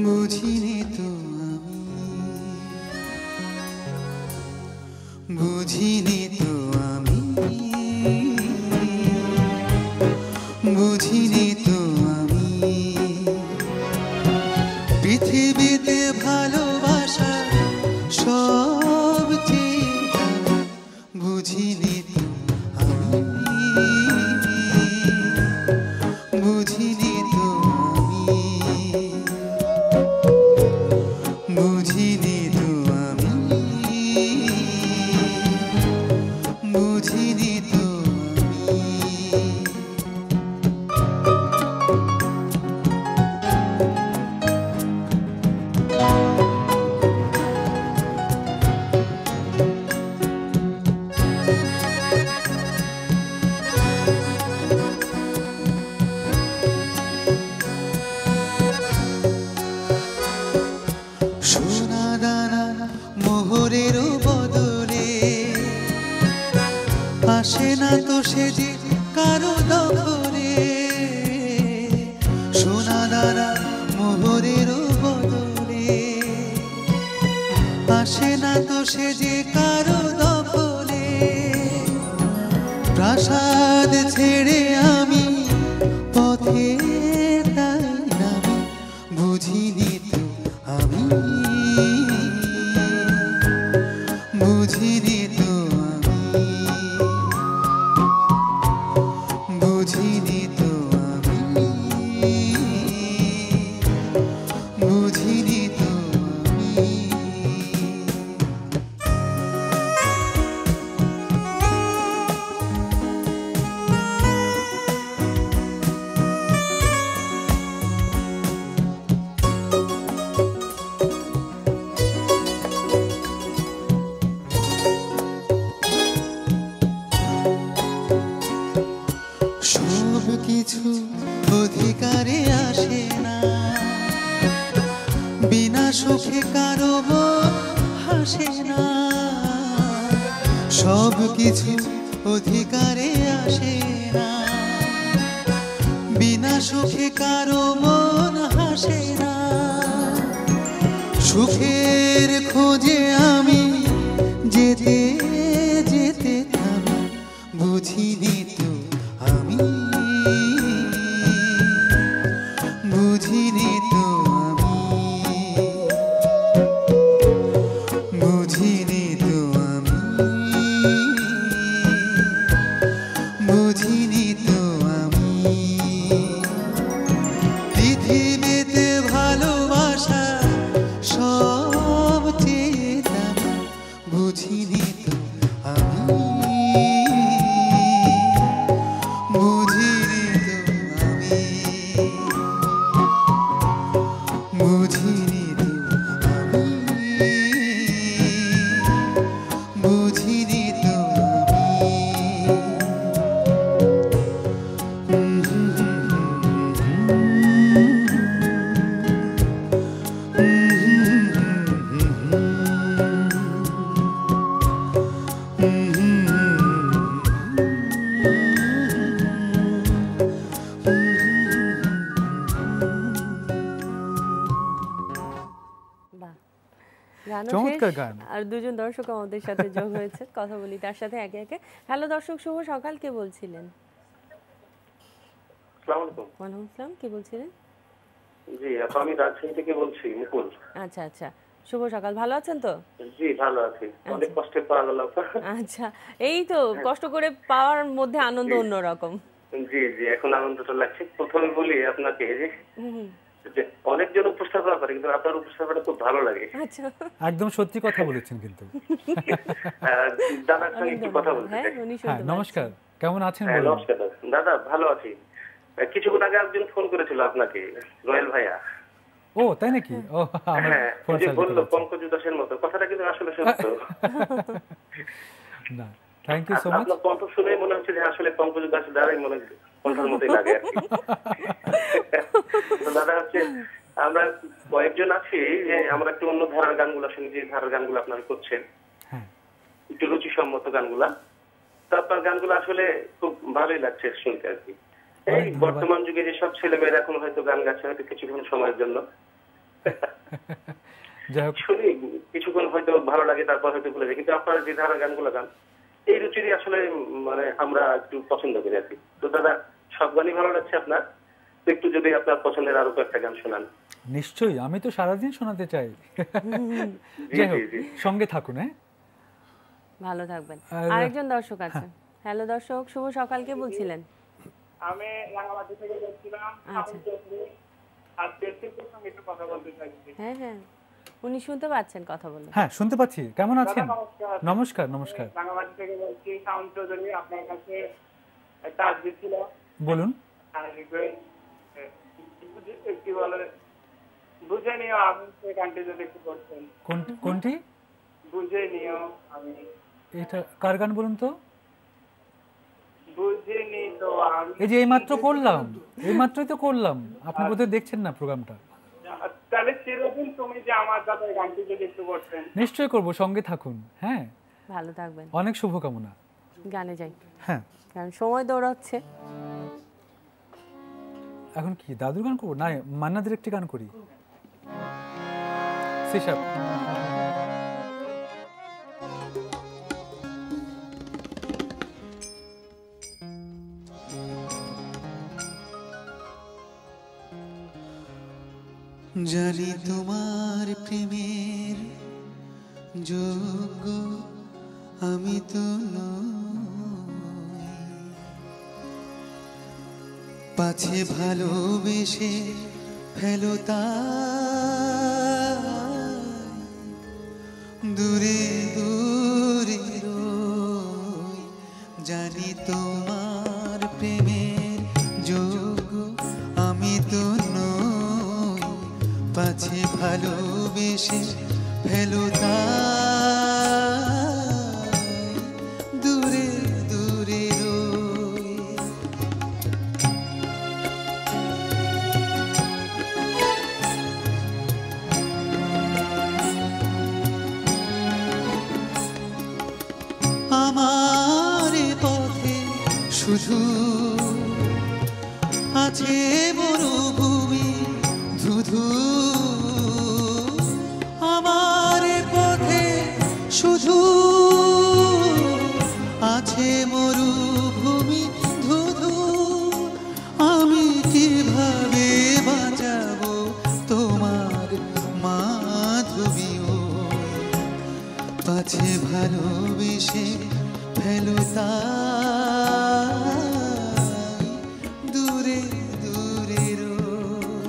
বুঝিনি তো আমি, বুঝিনি তো আমি, বুঝিনি তো আমি, পৃথিবীতে ভালোবাসা সবচেয়ে বুঝিনি তো আমি, বুঝিনি তো আমি, বুঝিনি তো আমি, বুঝিনি তো সোনা দানা মোহরের বদলে আসে না তো সে যে কারো দখলে, সোনা দানা মোহরের বদলে আসে না তো সে যে কারো দখলে, প্রাসাদ ছেড়ে আমি পথে তাই নামি, বুঝিনি তো আমি, বুঝিনি তো আমি, বুঝিনি তো আমি, বুঝিনি তো আমি। সব কিছু অধিকারে আসে না, বিনা সুখে কারো মন হাসে না, সব কিছু অধিকারে আসে না, বিনা সুখে কারো মন হাসে না, সুখের খোঁজে আমি যেতে যেতে থামি, বুঝিনি তো আমি, বুঝিনি তো আমি, বুঝিনি তো আমি, চমৎকার গান। আর দুজন দর্শক আমাদের সাথে যোগ হয়েছে, কথা বলি তার সাথে একে একে। হ্যালো দর্শক, শুভ সকাল। কে বলছিলেন? আসসালামু আলাইকুম। ওয়ালাইকুম আসসালাম। কে বলছিলেন? জি, আমি রাজশাহী থেকে বলছি, মুকুল। আচ্ছা আচ্ছা, শুভ সকাল। ভালো আছেন তো? জি, ভালো আছি। অনেক কষ্টে পাওয়া গেল। আচ্ছা, এই তো কষ্ট করে পাওয়ার মধ্যে আনন্দ অন্যরকম। জি জি, এখন আনন্দটা লাগছে। প্রথমে বলি আপনাকে যে অনেকজন উপস্থাপনা করে, কিন্তু আপনার উপস্থাপনা খুব ভালো লাগে। আচ্ছা, একদম সত্যি কথা বলেছেন। কিন্তু দাদার সঙ্গে একটু কথা বলতে চাই। হ্যাঁ, নমস্কার, কেমন আছেন? নমস্কার দাদা, ভালো আছি। কিছুক্ষণ আগে একজন ফোন করেছিল আপনাকে, রয়েল ভাইয়া। ও তাই নাকি? ও আমার ফোন যে বললো পঙ্কজ উদাসের মতো, কথাটা কিন্তু আসলে সত্য। না, থ্যাংক ইউ সো মাচ। আপনার কণ্ঠ শুনে মনে হচ্ছে যে আসলে পঙ্কজ উদাসের দ্বারাই মনে কণ্ঠের মতোই লাগে আর কি। তো দাদা হচ্ছে আমরা কয়েকজন আছি যে আমরা একটু অন্য ধারার গানগুলো শুনি, যে ধারার গানগুলো আপনারা করছেন, একটু রুচিসম্মত গানগুলা। তো আপনার গানগুলো আসলে খুব ভালোই লাগছে শুনতে আর কি। এই বর্তমান যুগে যেসব ছেলেমেয়েরা এখন হয়তো গান গাচ্ছে হয়তো কিছুক্ষণ সময়ের জন্য শুনি, কিছুক্ষণ হয়তো ভালো লাগে, তারপর হয়তো ভুলে যায়। কিন্তু আপনারা যে ধারার গানগুলো গান, এই রুচিরই আসলে মানে আমরা একটু পছন্দ করি আর কি। তো দাদা, সব গানই ভালো লাগছে আপনার, একটু যদি আপনার পছন্দের আরো কয়েকটা গান শোনান। নিশ্চয়ই, আমি তো সারাদিন শোনাতে চাই। সঙ্গে থাকুন। হ্যাঁ, ভালো থাকবেন। আরেকজন দর্শক আছে। হ্যালো দর্শক, শুভ সকাল। কে বলছিলেন? আমি রাঙামাটি থেকে বলছিলাম। কথা বলতে চাইছি। হ্যাঁ হ্যাঁ, উনি শুনতে পাচ্ছেন কথা বলুন। হ্যাঁ, শুনতে পাচ্ছি। কেমন আছেন? নমস্কার। নমস্কার। রাঙামাটি থেকে বলছি, শাওন চৌধুরী। আপনার কাছে একটা আর্জি ছিল। বলুন। একটি বলে বুঝে নিও আমি, সেই গানটি যদি একটু করতেন। কোনটি? বুঝে নিও আমি। এটা কার গান বলুন তো? বুঝিনি তো আমি। এই যে এইমাত্র করলাম, এইমাত্রই তো করলাম। আপনি বোধহয় দেখছেন না প্রোগ্রামটা। তাহলে চিরদিন তুমি যে আমার দাদা, গানটি যদি একটু করতেন। নিশ্চয়ই করব, সঙ্গে থাকুন। হ্যাঁ, ভালো থাকবেন। অনেক শুভকামনা। গানে যাই। হ্যাঁ, কারণ সময় দৌড়াচ্ছে। এখন কি দাদুর গান করবো? না, মান্নাদের একটি গান করি। সিসাব। জানি তোমার প্রেমের যোগ্য আমি তো নই, পাছে ভালোবেসে ফেলো দূরে দূরে রই। জানি তোমার প্রেমের যোগ্য আমি তো নই, পাছে ভালোবেসে ফেলো দূরে দূরে রই। আমার পথে শুধু আছে মরুভূমি ধুধু, আমার পথে শুধু আছে মরুভূমি ধুধু। আমি কিভাবে বাঁচাবো তোমার মাধবী, পাছে ভালোবেসে ফেলো দূরে দূরে রই।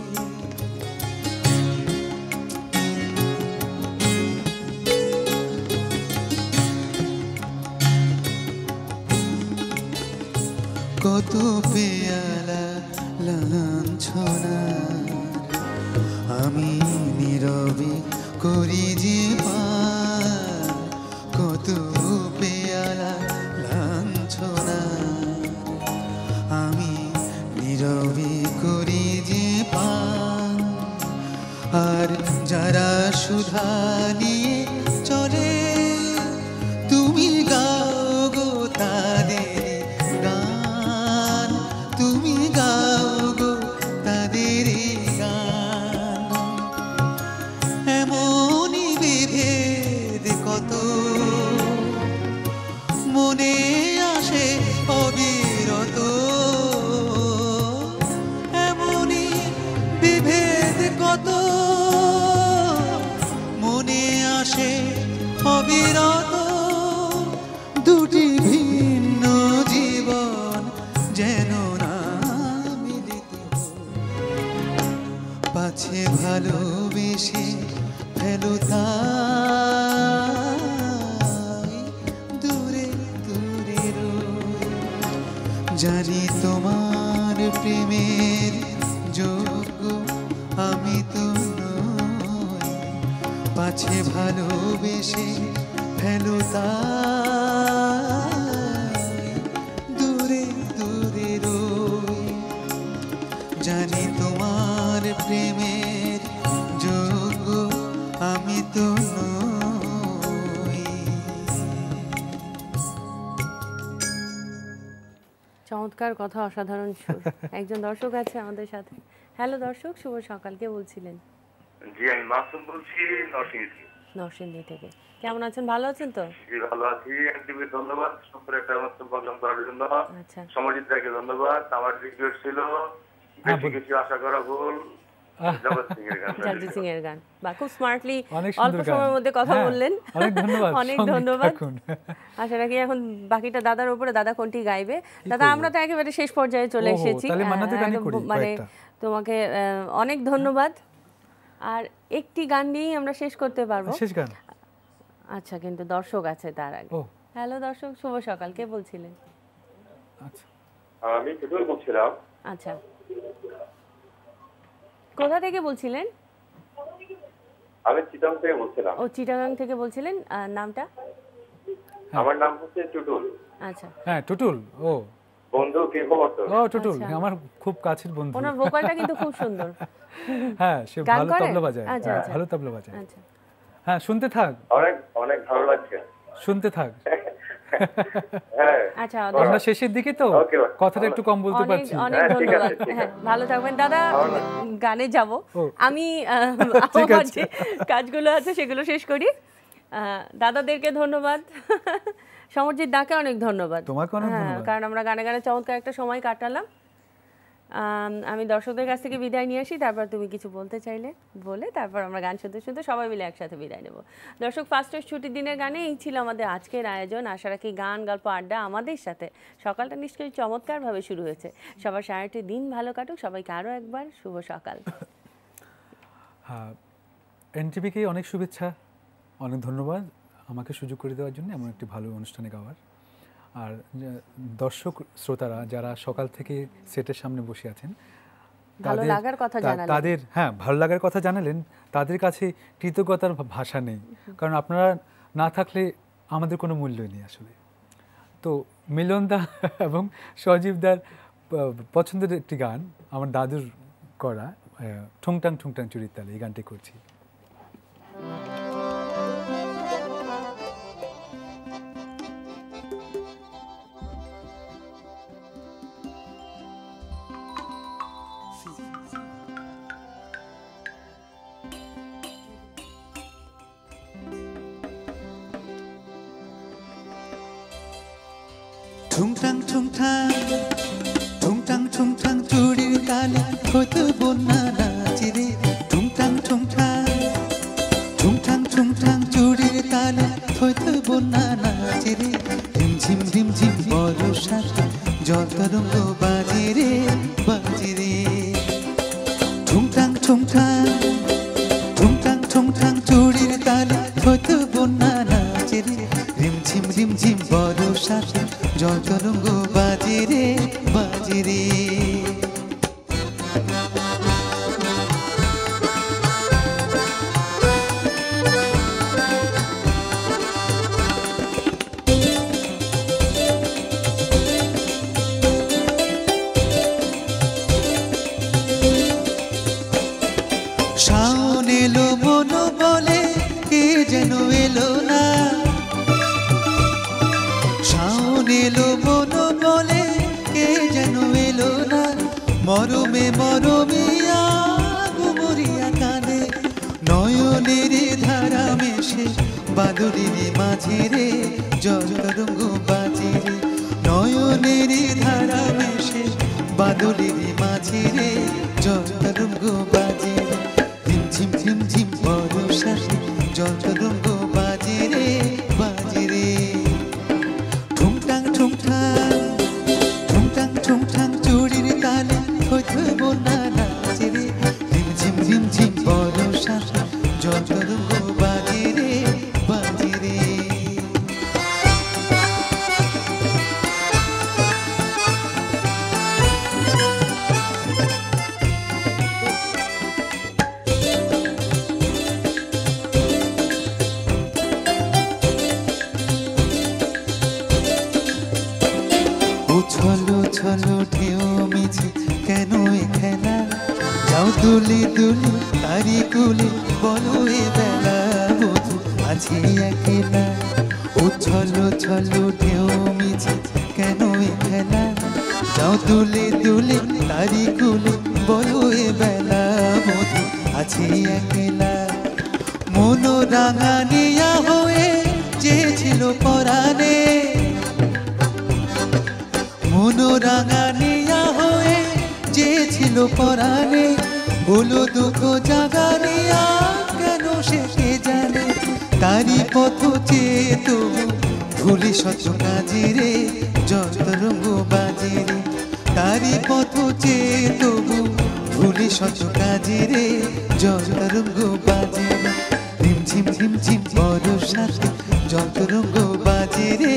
কত পেয়ালা লাঞ্ছনার আমি নীরবে করি যে পার, কত পেয়ালা লাঞ্ছনার আমি নীরবে করি যে পার। আর যারা সুধা নিয়ে চলে তুমি গাও গো তাদের গান, তুমি গাও গো তাদের গান। এমনই বেঁধে আসে অবিরত এমনই বিভেদ কত মনে আসে অবিরত দুটি ভিন্ন জীবন যেন না মিলিত পাছে ভালোবেসে ফেলো তাই দূরে দূরে রই জানি তোমার প্রেমের যোগ্য আমি তো নই পাছে ভালোবেসে ফেলো তাই দূরে দূরে রই জানি তোমার প্রেমের যোগ্য আমি তো নই। চমৎকার কথা, অসাধারণ সুর। একজন দর্শক আছে আমাদের সাথে। হ্যালো দর্শক, শুভ সকাল। কে বলছিলেন? জি, আমি মাসুম বলছি নরসিংদী। নরসিংদী থেকে। কেমন আছেন? ভালো আছেন তো? জি, ভালো আছি। এনটিভি ধন্যবাদ সুন্দর একটা অনুষ্ঠান প্রোগ্রাম করার জন্য। আচ্ছা, সমাজিত রায়কে ধন্যবাদ। আমার রিকোয়েস্ট ছিল বেশি কিছু আশা করা ভুল, জগৎ সিং এর গান। জগজিৎ সিং এর গান। বা খুব স্মার্টলি অল্প সময়ের মধ্যে কথা বললেন। অনেক ধন্যবাদ। অনেক ধন্যবাদ। আশা রাখি এখন বাকিটা দাদার উপরে, দাদা কোনটি গাইবে। দাদা, আমরা তো একেবারে শেষ পর্যায়ে চলে এসেছি। মানে তোমাকে অনেক ধন্যবাদ। আর একটি গান দিয়েই আমরা শেষ করতে পারবো। শেষ গান? আচ্ছা, কিন্তু দর্শক আছে তার আগে। হ্যালো দর্শক, শুভ সকাল। কে বলছিলেন? আচ্ছা, আমি টুটুল বলছিলাম। আচ্ছা, কোথা থেকে বলছিলেন? আমি চিটাগাং থেকে বলছিলাম। ও, চিটাগাং থেকে বলছিলেন। নামটা? আমার নাম হচ্ছে টুটুল। আচ্ছা, হ্যাঁ টুটুল। ও বন্ধু, কি খবর তোর? ও টুটুল আমার খুব কাছের বন্ধু। ওনার ভোকালটা কিন্তু খুব সুন্দর। হ্যাঁ, সে ভালো তবলা বাজায়। ভালো তবলা বাজায়। আচ্ছা, হ্যাঁ, শুনতে থাক। অনেক অনেক ভালো লাগছে। শুনতে থাক। হ্যাঁ, আচ্ছা, আমরা শেষের দিকে তো কথাটা একটু কম বলতে পারছি। অনেক ধন্যবাদ। হ্যাঁ, ভালো থাকবেন দাদা। গানে যাব আমি। আমার যে কাজগুলো আছে সেগুলো শেষ করি। দাদাদেরকে ধন্যবাদ। সমরজিৎ দাকে অনেক ধন্যবাদ। তোমাকে অনেক ধন্যবাদ, কারণ আমরা গানে গানে চমৎকার একটা সময় কাটালাম। আমি দর্শকদের কাছ থেকে বিদায় নিয়ে আসি, তারপর তুমি কিছু বলতে চাইলে বলে তারপর আমরা গান শুনতে শুনতে সবাই মিলে একসাথে বিদায় নেব। দর্শক, ফার্স্ট ছুটির দিনের গানে এই ছিল আমাদের আজকের আয়োজন। আশা রাখি গান, গল্প, আড্ডা আমাদের সাথে সকালটা নিশ্চয়ই চমৎকারভাবে শুরু হয়েছে। সবার সারাটি দিন ভালো কাটুক। সবাইকে আরও একবার শুভ সকাল। হ্যাঁ, এনটিভিকে অনেক শুভেচ্ছা, অনেক ধন্যবাদ আমাকে সুযোগ করে দেওয়ার জন্য এমন একটি ভালো অনুষ্ঠানে গাওয়ার। আর দর্শক শ্রোতারা যারা সকাল থেকে সেটের সামনে বসে আছেন, ভালো লাগার কথা জানালেন। তাদের ভালো লাগার কথা জানালেন। তাদের কাছে কৃতজ্ঞতার ভাষা নেই, কারণ আপনারা না থাকলে আমাদের কোনো মূল্যই নেই আসলে। তো মিলনদা এবং সজীবদার পছন্দের একটি গান, আমার দাদুর করা ঠুংটাং ঠুংটাং চুরির তালে, এই গানটি করছি। ঠুংটাং ঠুংটাং ঠুংটাং ঠুংটাং চুড়ির তালে হয়তো বন্যা নাচে রে। ঠুংটাং ঠুংটাং ঠুংটাং ঠুংটাং চুড়ির তালে হয়তো বন্যা নাচে রে। ঝিমঝিম ঝিমঝিম বর্ষার জল তরঙ্গ বাজে রে, বাজে রে। ঠুংটাং ঠুংটাং ঠুংটাং ঠুংটাং চুড়ির তালে হয়তো বন্যা নাচে রে। রিমঝিম রিমঝিম বর্ষার জল তরঙ্গ বাজে রে, বাজে রে। শাওন এলো মন বলে কে যেন এলো না। শাওন এলো মন বলে কে যেন এলো না। মরমে মরমিয়া গুমরিয়া কাঁদে, নয়নের ধারা মেশে বাদুড়ির মাঝে রে জলতরঙ্গ বাজে রে নয়নের ধারা মেশে বাদুড়ির মাঝে রে জলতরঙ্গ বাজে রে ঝিম ঝিম ঝিম বর্ষাতে জলতরঙ্গ বাজে রে ঠুংটাং ঠুংটাং ঠুংটাং ঠুংটাং চুড়ির তালে থই থই বন্যা নাচে রে ঝিম ঝিম ঝিম বর্ষাতে জলতরঙ্গ বাজে রে ছলো ছলো ঢেউ মিছে কেন এ খেলা যাও দুলি দুলি তারি কুলি বলো এ বেলা বধু আছে একলা ও ছলো ছলো ঢেউ মিছে কেন এ খেলা যাও দুলি দুলি তারি কুলি বলো এ বেলা বধু আছে একলা মন রাঙানিয়া হয়ে যে ছিল পরাণে মনোরাঙানিয়া হয়ে যে ছিল পরাণে বলো দুঃখ জাগানিয়া কেন সে জানে তারি পথ চেয়ে তবু ভুলি শত কাজে রে জলতরঙ্গ বাজে রে তারি পথ চেয়ে তবু ভুলি শত কাজে রে জলতরঙ্গ বাজে রে ঝিম ঝিম ঝিম বর্ষাতে জলতরঙ্গ বাজে রে